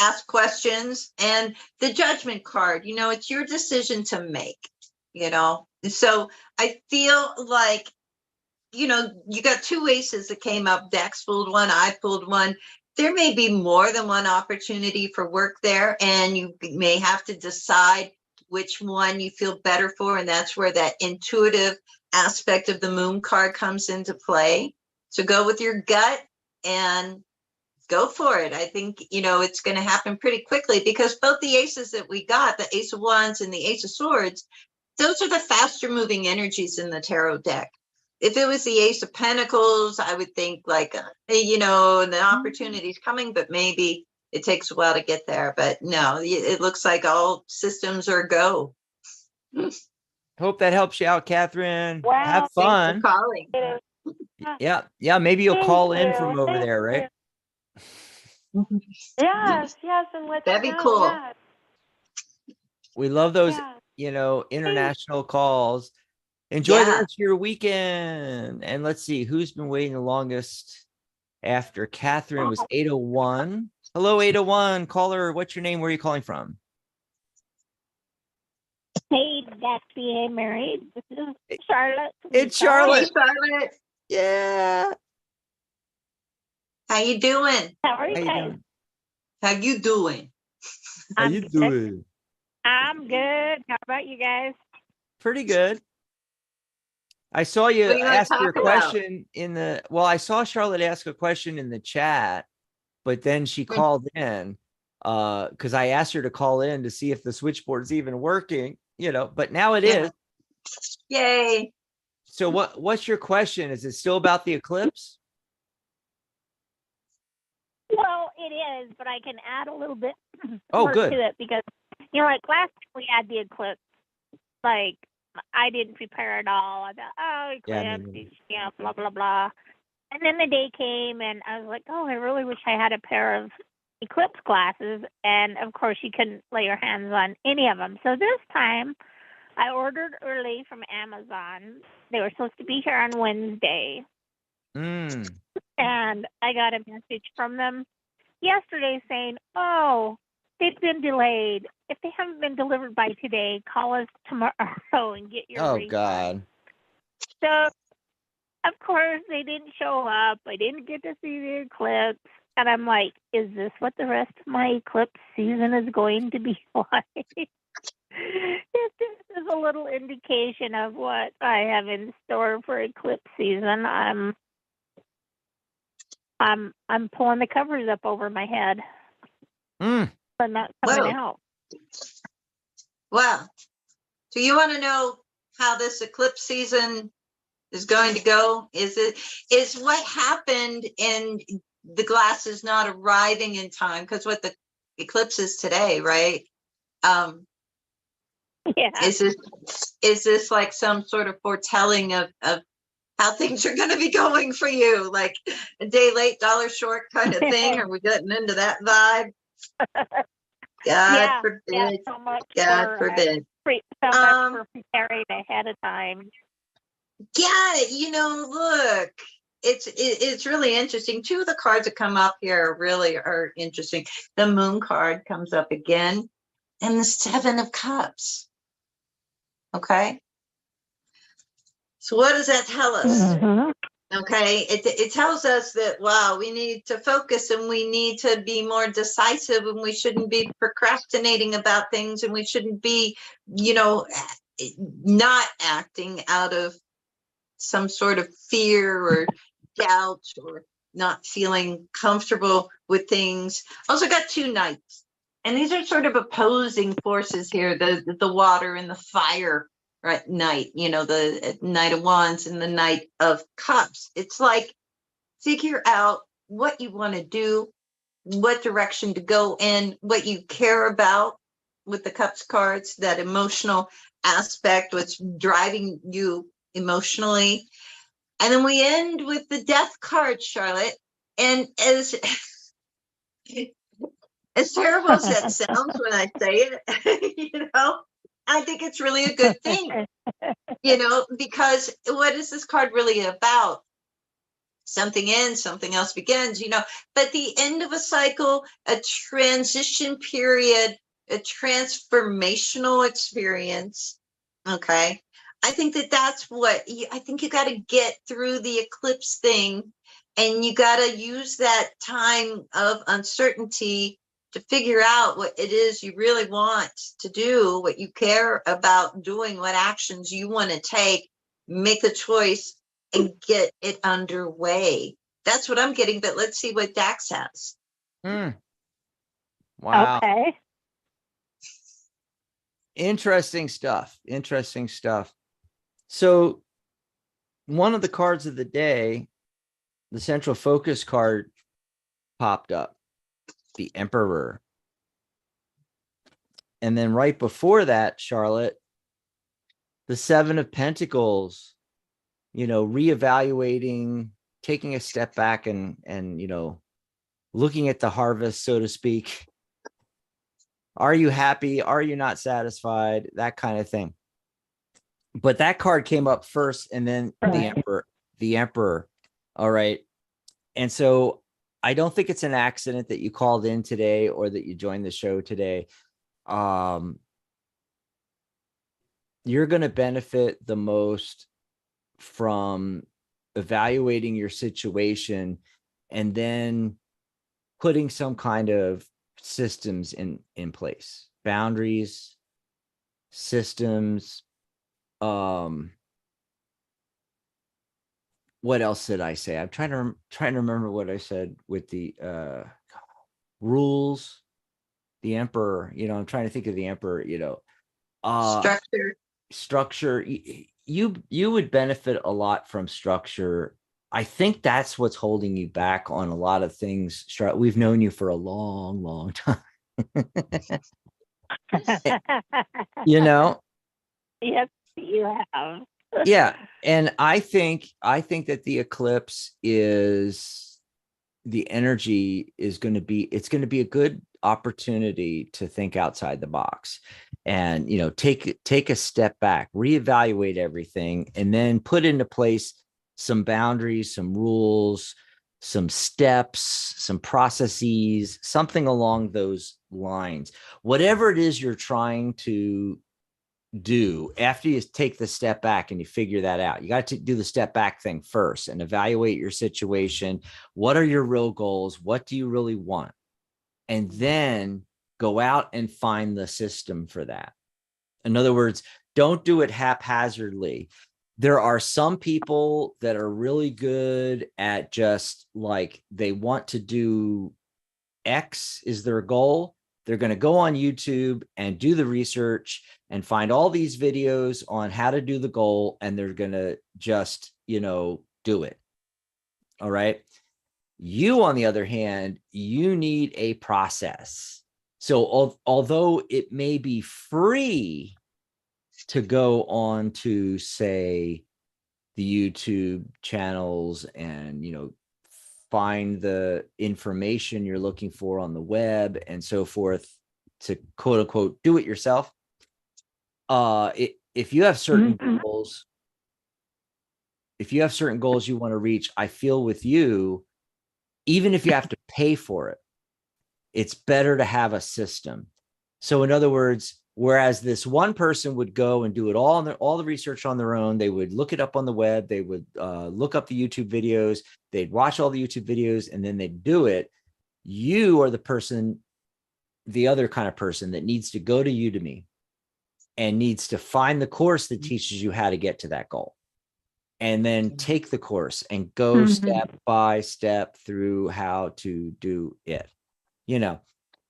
ask questions. And the Judgment card, it's your decision to make, So I feel like, you got 2 aces that came up. Dax pulled one, I pulled one. There may be more than one opportunity for work there, and you may have to decide which one you feel better for. And that's where that intuitive aspect of the Moon card comes into play. So go with your gut and go for it. I think, it's going to happen pretty quickly, because both the aces that we got, the Ace of Wands and the Ace of Swords, those are the faster moving energies in the tarot deck. If it was the Ace of Pentacles, I would think like, the opportunity's coming, but maybe it takes a while to get there. But no, it looks like all systems are go. Hope that helps you out, Catherine. Wow. Have Thanks for fun. calling. It is. Yeah. Maybe you'll Thank call in you. from over Thank there, right? you. Yes, and let That'd you be know. cool. Yes. We love those, Yeah. international calls. Enjoy the Yeah. rest of your weekend. And let's see who's been waiting the longest after Catherine was 801. Hello, 801. Caller, what's your name? Where are you calling from? Hey, Gatsby. Hey, Mary. This is Charlotte. It's Hey, Charlotte. Charlotte. Yeah. How you doing? How are you How you guys? doing? How you doing? How I'm you good. doing? I'm good. How about you guys? Pretty good. I saw you What do you want to ask your talk about? question I saw Charlotte ask a question in the chat, but then she called in because I asked her to call in to see if the switchboard's even working, but now it is. Yay. So what's your question? Is it still about the eclipse? Well, it is, but I can add a little bit Oh, more good. to it because, like last time we had the eclipse, like I didn't prepare at all. I thought, oh, eclipse, blah, blah, blah. And then the day came and I was like, oh, I really wish I had a pair of eclipse glasses. And of course, you couldn't lay your hands on any of them. So this time I ordered early from Amazon. They were supposed to be here on Wednesday. And I got a message from them yesterday saying, oh, they've been delayed. If they haven't been delivered by today, call us tomorrow and get your refund. God. So of course, they didn't show up. I didn't get to see the eclipse. And I'm like, is this what the rest of my eclipse season is going to be like? If this is a little indication of what I have in store for eclipse season, I'm pulling the covers up over my head. Mm. But not coming out. Well, do you want to know how this eclipse season is going to go? Is what happened in the glass is not arriving in time, because what the eclipse is today, right? Yeah. Is this like some sort of foretelling of how things are going to be going for you, like a day late, dollar short kind of thing? Are we getting into that vibe? God forbid. Yeah, so much God for, forbid. So much for preparing ahead of time. Yeah, look, it's really interesting. Two of the cards that come up here really are interesting. The Moon card comes up again, and the Seven of Cups. Okay. So what does that tell us? Mm-hmm. Okay, it tells us that, wow, we need to focus and we need to be more decisive, and we shouldn't be procrastinating about things, and we shouldn't be, not acting out of some sort of fear or doubt or not feeling comfortable with things. Also got two knights, and these are sort of opposing forces here, the water and the fire. Right, knight, the Knight of Wands and the Knight of Cups. It's like, figure out what you want to do, what direction to go in, what you care about with the Cups cards, that emotional aspect, what's driving you emotionally. And then we end with the Death card, Charlotte. And as terrible as that sounds when I say it, I think it's really a good thing, because what is this card really about? Something ends, something else begins, but the end of a cycle, a transition period, a transformational experience. Okay. I think that's what I think you got to get through the eclipse thing, and you got to use that time of uncertainty to figure out what it is you really want to do, what you care about doing, what actions you want to take, make the choice and get it underway. That's what I'm getting, but let's see what Dax has. Wow. Okay. Interesting stuff. So one of the cards of the day, the central focus card, popped up, the Emperor. And then right before that, Charlotte, the Seven of Pentacles, reevaluating, taking a step back and looking at the harvest, so to speak. Are you happy? Are you not satisfied? That kind of thing. But that card came up first, and then the Emperor. All right. And so I don't think it's an accident that you called in today or that you joined the show today. You're going to benefit the most from evaluating your situation and then putting some kind of systems in place, boundaries, systems. What else did I say? I'm trying to remember what I said with the rules, the Emperor. I'm trying to think of the Emperor. Structure. You would benefit a lot from structure. I think that's what's holding you back on a lot of things. We've known you for a long, long time. Yes, you have. Yeah. And I think that the eclipse is, the energy is going to be, it's going to be a good opportunity to think outside the box and, take a step back, reevaluate everything, and then put into place some boundaries, some rules, some steps, some processes, something along those lines. Whatever it is you're trying to do after you take the step back and you figure that out. You got to do the step back thing first and evaluate your situation. What are your real goals? What do you really want? And then go out and find the system for that. In other words, don't do it haphazardly. There are some people that are really good at just like they want to do X is their goal. They're going to go on YouTube and do the research and find all these videos on how to do the goal. And they're going to just, do it. All right. You, on the other hand, you need a process. So although it may be free to go on to, say, the YouTube channels and, find the information you're looking for on the web and so forth to quote unquote do it yourself. If you have certain goals, you want to reach, I feel with you, even if you have to pay for it, it's better to have a system. So in other words, whereas this one person would go and do it all the research on their own, they would look it up on the web, they would look up the YouTube videos, they'd watch all the YouTube videos, and then they'd do it. You are the other kind of person that needs to go to Udemy and needs to find the course that teaches you how to get to that goal. And then take the course and go step by step through how to do it.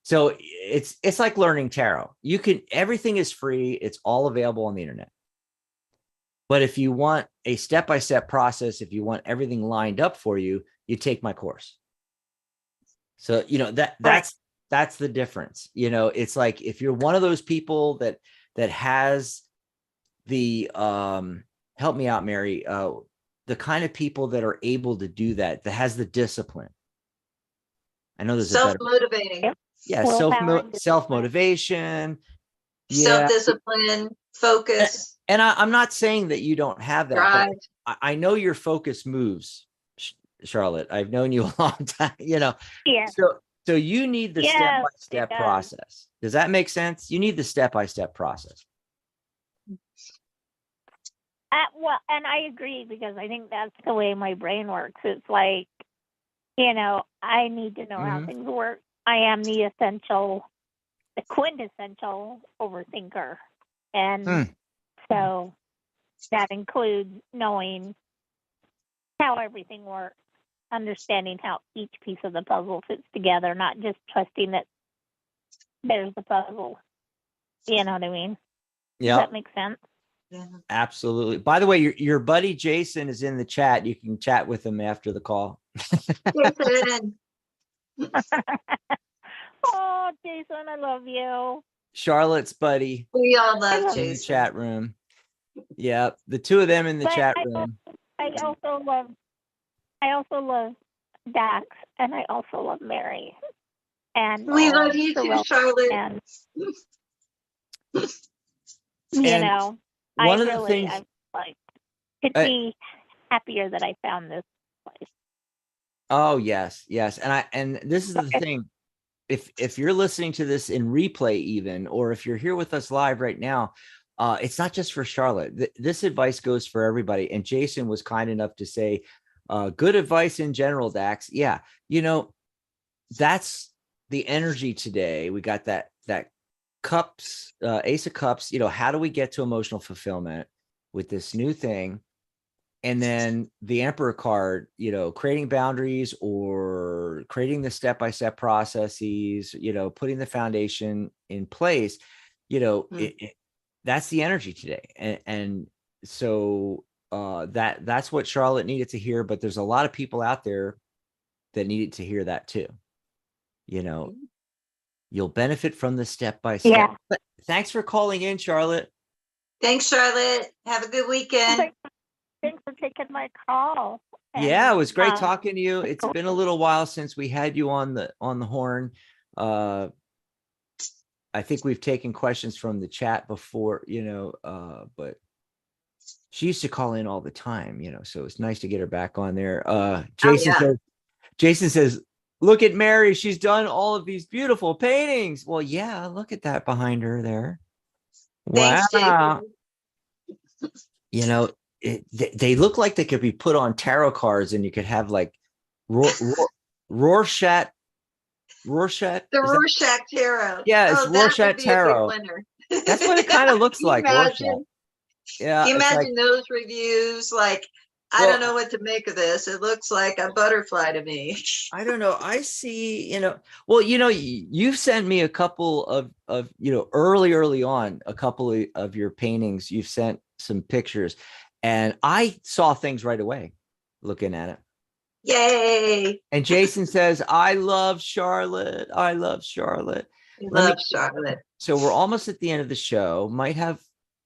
So it's like learning tarot. Everything is free. It's all available on the internet. But if you want a step-by-step process, if you want everything lined up for you, you take my course. So, that's the difference. It's like, if you're one of those people that has the, help me out, Mary, the kind of people that are able to do that has the discipline. I know there's self-motivating. Self-motivation, self-discipline, focus. And I'm not saying that you don't have that. Right. I know your focus moves, Charlotte. I've known you a long time, Yeah. So you need the step-by-step process. Does that make sense? You need the step-by-step process. Well, and I agree, because I think that's the way my brain works. It's like, I need to know how things work. I am the quintessential overthinker. And so that includes knowing how everything works, understanding how each piece of the puzzle fits together, not just trusting that there's the puzzle. You know what I mean? Yeah. Does that make sense? Yeah. Absolutely. By the way, your buddy Jason is in the chat. You can chat with him after the call. Jason. Oh, Jason, I love you. Charlotte's buddy. We all love in the Jason. chat room. Yeah, the two of them in the chat room. I also love Dax, and I also love Mary. And we love you too, Charlotte. And, one of the things I could be happier that I found this place. Oh, yes. And this is the thing. If you're listening to this in replay, even, or if you're here with us live right now, it's not just for Charlotte. This advice goes for everybody. And Jason was kind enough to say, good advice in general, Dax. Yeah. That's the energy today. We got that cups, Ace of Cups. How do we get to emotional fulfillment with this new thing? And then the Emperor card, creating boundaries or creating the step-by-step processes, putting the foundation in place, that's the energy today. And so that's what Charlotte needed to hear. But there's a lot of people out there that needed to hear that too. You'll benefit from the step-by-step. Yeah. But thanks for calling in, Charlotte. Thanks, Charlotte. Have a good weekend. Thanks for taking my call. Yeah, it was great talking to you. It's been a little while since we had you on the horn. I think we've taken questions from the chat before, but she used to call in all the time, so it's nice to get her back on there. Jason says, look at Mary. She's done all of these beautiful paintings. Well, yeah, look at that behind her there. Thanks, Wow. Jason. You know, they look like they could be put on tarot cards, and you could have like Rorschach. Rorschach. The Is that, Rorschach Tarot. yeah, it's Oh, that would Rorschach be a big Tarot. winner. That's what it kind of looks Can you like. Rorschach. imagine? Yeah, Can you it's like, imagine those reviews? Like, I don't know well, what to make of this. It looks like a butterfly to me. I don't know. I see, well, you've sent me a couple of, early on, a couple of your paintings. You've sent some pictures, and I saw things right away looking at it. Yay! And Jason says, I love Charlotte. I love Charlotte. We Let me, love Charlotte. so we're almost at the end of the show. Might have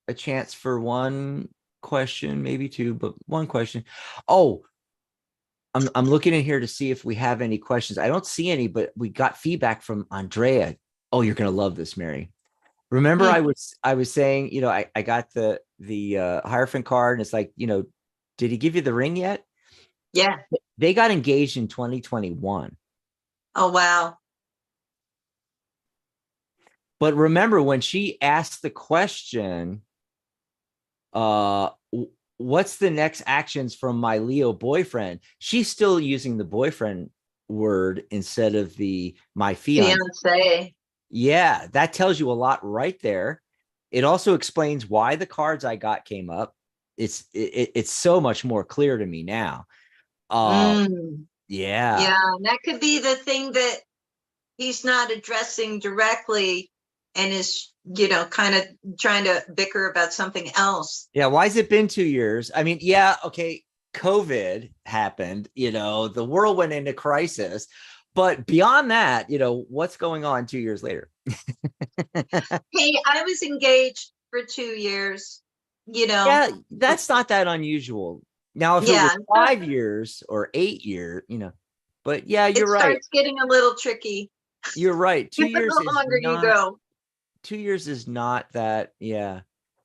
a chance for one question, maybe two, but one question. Oh, I'm looking in here to see if we have any questions. I don't see any, but we got feedback from Andrea. Oh, you're gonna love this, Mary. Remember, I was saying, I got the Hierophant card, and it's like, did he give you the ring yet? Yeah. They got engaged in 2021. Oh, wow. But remember, when she asked the question, what's the next actions from my Leo boyfriend? She's still using the boyfriend word instead of my fiance. Yeah, that tells you a lot right there. It also explains why the cards I got came up. It's so much more clear to me now. Yeah. Yeah, that could be the thing that he's not addressing directly and is, kind of trying to bicker about something else. Yeah, why has it been 2 years? I mean, yeah, okay, COVID happened, the world went into crisis. But beyond that, what's going on 2 years later? Hey, I was engaged for 2 years, Yeah, that's not that unusual. Now, if it was 5 years or 8 years, but yeah, you're right. It starts getting a little tricky. You're right. 2 years the longer you go. 2 years is not that. Yeah.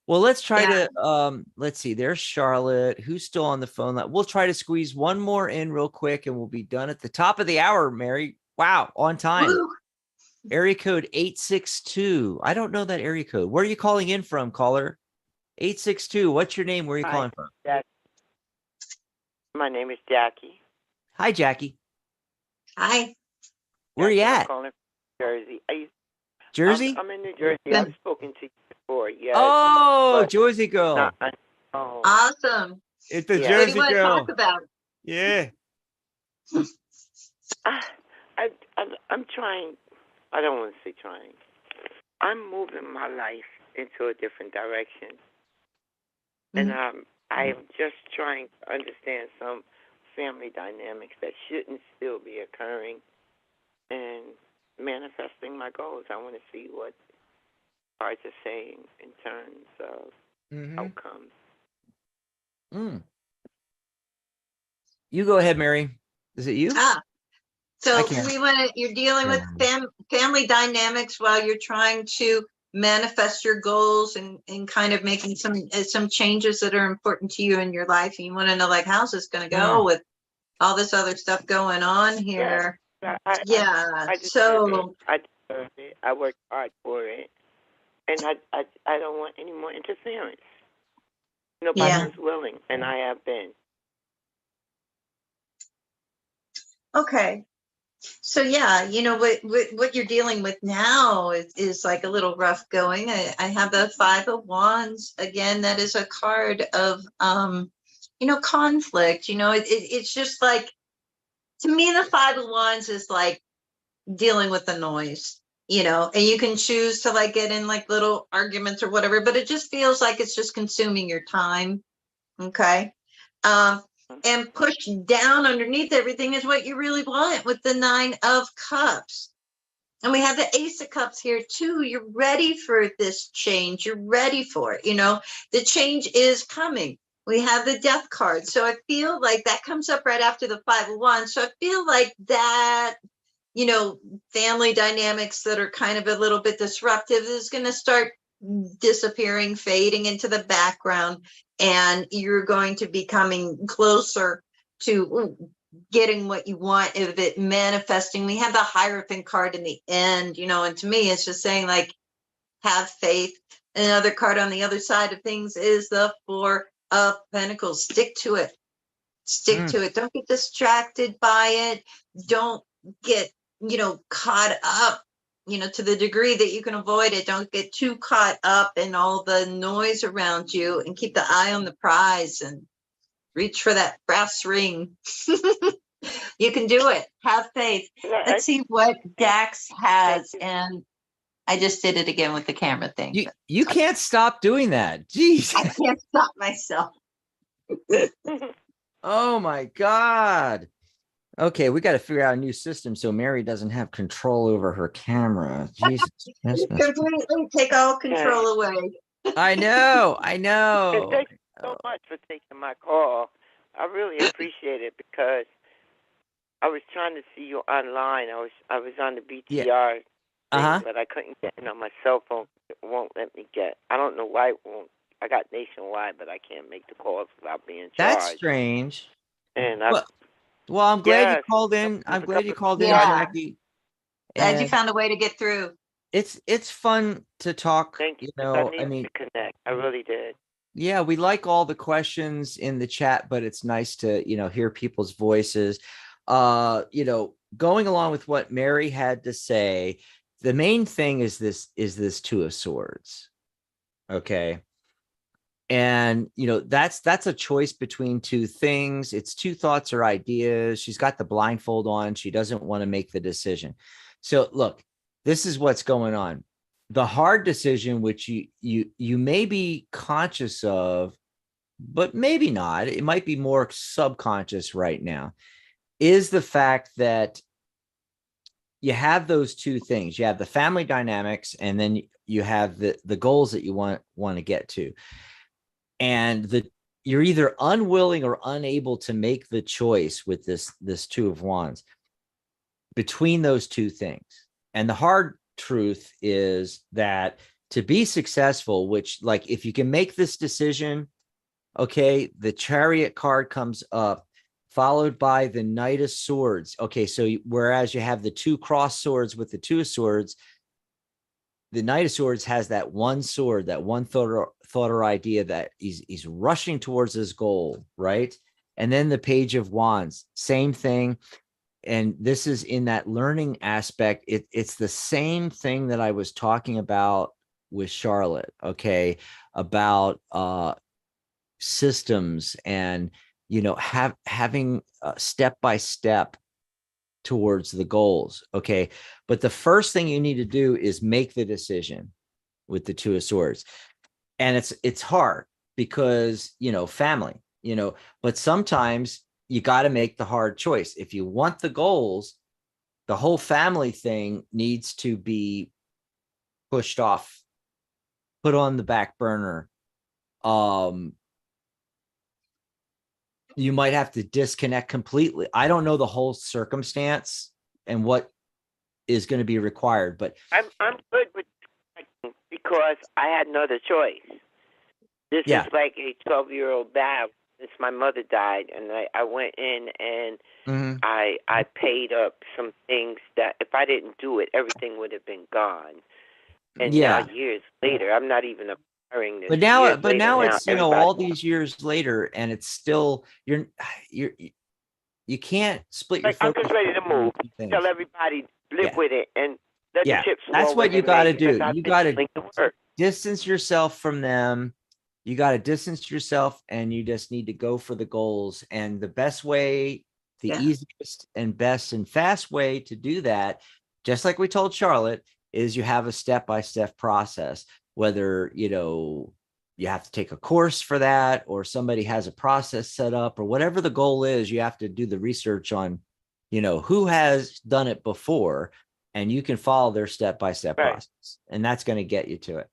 Well, let's try to, let's see. There's Charlotte, who's still on the phone. We'll try to squeeze one more in real quick, and we'll be done at the top of the hour, Mary. Wow, on time. Woo. Area code 862. I don't know that area code. Where are you calling in from, caller? 862. What's your name? Where are you calling from? My name is Jackie. Hi, Jackie. Hi. Where are you at? I'm calling from Jersey. Jersey? I'm in New Jersey. I've spoken to you before. Yes. Oh, Jersey girl. Awesome. It's the Jersey Jersey what do you want girl. to talk about? Yeah. I'm trying. I don't want to say trying. I'm moving my life into a different direction. And I am just trying to understand some family dynamics that shouldn't still be occurring and manifesting my goals. I want to see what cards are saying in terms of outcomes. You go ahead, Mary. Is it you? So you're dealing with family dynamics while you're trying to manifest your goals and kind of making some changes that are important to you in your life. And you want to know, like, how's this going to go with all this other stuff going on here? I worked hard for it, and I don't want any more interference. Nobody's willing, and I have been. Okay. So what you're dealing with now is like a little rough going. I have the Five of Wands again. That is a card of conflict. It's just like, to me, the Five of Wands is like dealing with the noise. And you can choose to like get in like little arguments or whatever, but it just feels like it's just consuming your time. Okay. And pushed down underneath everything is what you really want with the Nine of Cups. And we have the Ace of Cups here too. You're ready for this change. You're ready for it. The change is coming. We have the Death card. So I feel like that comes up right after the Five of Wands. So I feel like that, family dynamics that are kind of a little bit disruptive is going to start disappearing, fading into the background, and you're going to be coming closer to getting what you want, of it manifesting. We have the Hierophant card in the end, and to me, it's just saying, like, have faith Another card on the other side of things is the Four of Pentacles. Stick to it. Stick to it. Don't get distracted by it. Don't get, caught up, to the degree that you can avoid it. Don't get too caught up in all the noise around you, and keep the eye on the prize and reach for that brass ring. You can do it. Have faith. Let's see what Dax has. And I just did it again with the camera thing. You can't stop doing that. Jeez. I can't stop myself. Oh my God. Okay, we got to figure out a new system so Mary doesn't have control over her camera. Jesus. Completely take all control away. I know. And thank you so much for taking my call. I really appreciate it, because I was trying to see you online. I was on the BTR thing, but I couldn't get in on my cell phone. It won't let me get. I don't know why it won't. I got nationwide, but I can't make the calls without being charged. That's strange. And well, I'm glad you called in. I'm glad you called in, Jackie. Glad you found a way to get through. It's fun to talk. Thank you. I mean, to connect. I really did. Yeah, we like all the questions in the chat, but it's nice to, hear people's voices. Going along with what Mary had to say, the main thing is this Two of Swords. Okay. And, that's a choice between two things. It's two thoughts or ideas. She's got the blindfold on. She doesn't want to make the decision. So look, this is what's going on. The hard decision, which you may be conscious of, but maybe not, it might be more subconscious right now, is the fact that you have those two things. You have the family dynamics, and then you have the goals that you want to get to. And you're either unwilling or unable to make the choice with this Two of Wands between those two things. And the hard truth is that to be successful, which, like, if you can make this decision, okay, the Chariot card comes up, followed by the Knight of Swords. Okay, so whereas you have the two cross swords with the Two of Swords, the Knight of Swords has that one sword, that one thought or idea that he's rushing towards his goal, right? And then the Page of Wands, same thing. And this is in that learning aspect. It's the same thing that I was talking about with Charlotte, okay, about systems and, having step by step towards the goals. Okay. But the first thing you need to do is make the decision with the Two of Swords. And it's hard because, family, but sometimes you got to make the hard choice. If you want the goals, the whole family thing needs to be pushed off, put on the back burner. You might have to disconnect completely. I don't know the whole circumstance and what is going to be required, but I'm good with because I had no other choice. This is like a 12-year-old battle. Since my mother died, and I went in and I paid up some things that if I didn't do it, everything would have been gone. And now years later, I'm not even acquiring this. But now it's all these years later, and it's still you can't split your. I'm just ready to move. Tell everybody live with it and let the chips fall. That's what you got to do. You got to distance yourself from them. You got to distance yourself, and you just need to go for the goals. And the best way, the easiest and best and fast way to do that, just like we told Charlotte, is you have a step-by-step process. Whether, you have to take a course for that, or somebody has a process set up, or whatever the goal is, you have to do the research on, who has done it before, and you can follow their step-by-step process. And that's going to get you to it.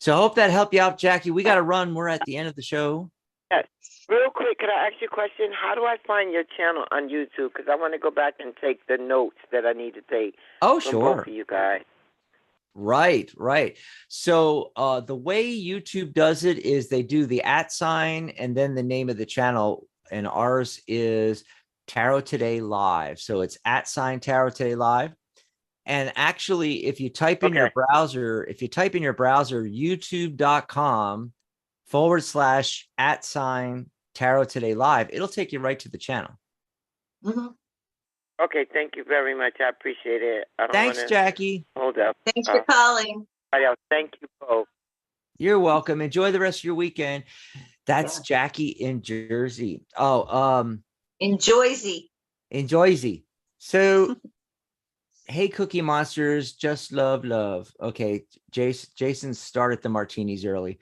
So I hope that helped you out, Jackie. We got to run. We're at the end of the show. Yes. Real quick, could I ask you a question? How do I find your channel on YouTube? Because I want to go back and take the notes that I need to take. Oh, from sure. Both of you guys. Right. So the way YouTube does it is they do the @ and then the name of the channel. And ours is Tarot Today Live. So it's @ Tarot Today Live. And actually, if you type in your browser, youtube.com/@ Tarot Today Live, it'll take you right to the channel. Mm-hmm. Okay, thank you very much. I appreciate it. I don't Thanks, wanna Jackie. hold up. Thanks for calling. Thank you both. You're welcome. Enjoy the rest of your weekend. That's Jackie in Jersey. Oh, in Jersey. In Jersey. So, hey, Cookie Monsters, just love. Okay, Jason started the martinis early.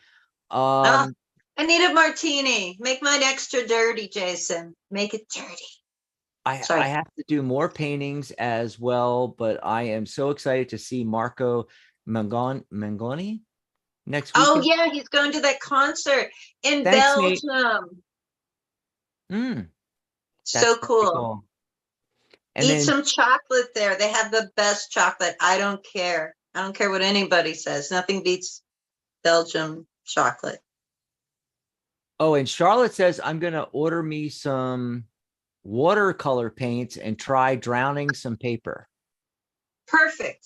I need a martini. Make mine extra dirty, Jason. Make it dirty. I have to do more paintings as well, but I am so excited to see Marco Mangoni next week. Oh yeah, he's going to that concert in Belgium. So cool. And eat some chocolate there. They have the best chocolate. I don't care. I don't care what anybody says. Nothing beats Belgium chocolate. Oh, and Charlotte says, I'm going to order me some watercolor paints and try drowning some paper. Perfect.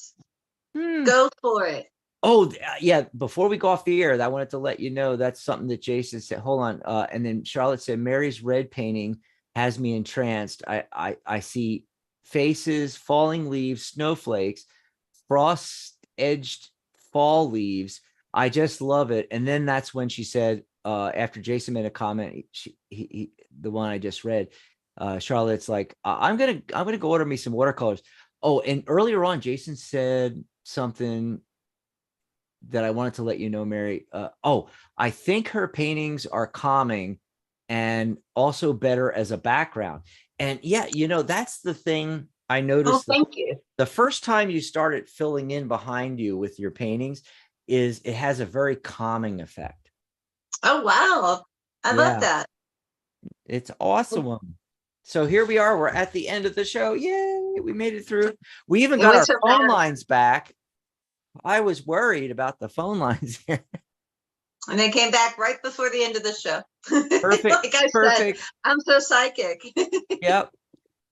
Go for it. Oh, yeah. Before we go off the air, I wanted to let you know that's something that Jason said. Hold on. And then Charlotte said, Mary's red painting has me entranced. I see faces, falling leaves, snowflakes, frost-edged fall leaves. I just love it. And then that's when she said, after Jason made a comment, the one I just read, Charlotte's like, I'm gonna go order me some watercolors. Oh, and earlier on, Jason said something that I wanted to let you know, Mary. I think her paintings are calming and also better as a background. And yeah, that's the thing I noticed. Oh, thank you. The first time you started filling in behind you with your paintings is it has a very calming effect. Oh, wow. I love that. It's awesome. So here we are. We're at the end of the show. Yay. We made it through. We even got our phone lines back. I was worried about the phone lines here. And they came back right before the end of the show. Perfect. Like I said, I'm so psychic. Yep.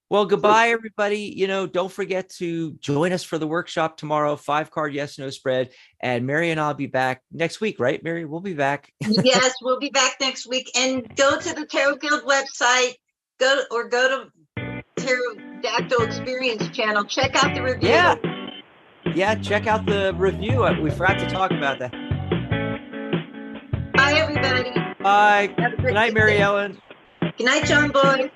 Well, goodbye, everybody. Don't forget to join us for the workshop tomorrow. 5-card yes, no spread. And Mary and I'll be back next week, right, Mary? We'll be back. Yes, we'll be back next week. And go to the Tarot Guild website. Go to Pterodactyl Experience channel. Check out the review. Yeah, check out the review. We forgot to talk about that. Bye, everybody. Bye. Good night, Mary Ellen. Good night, John Boy.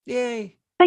Yay.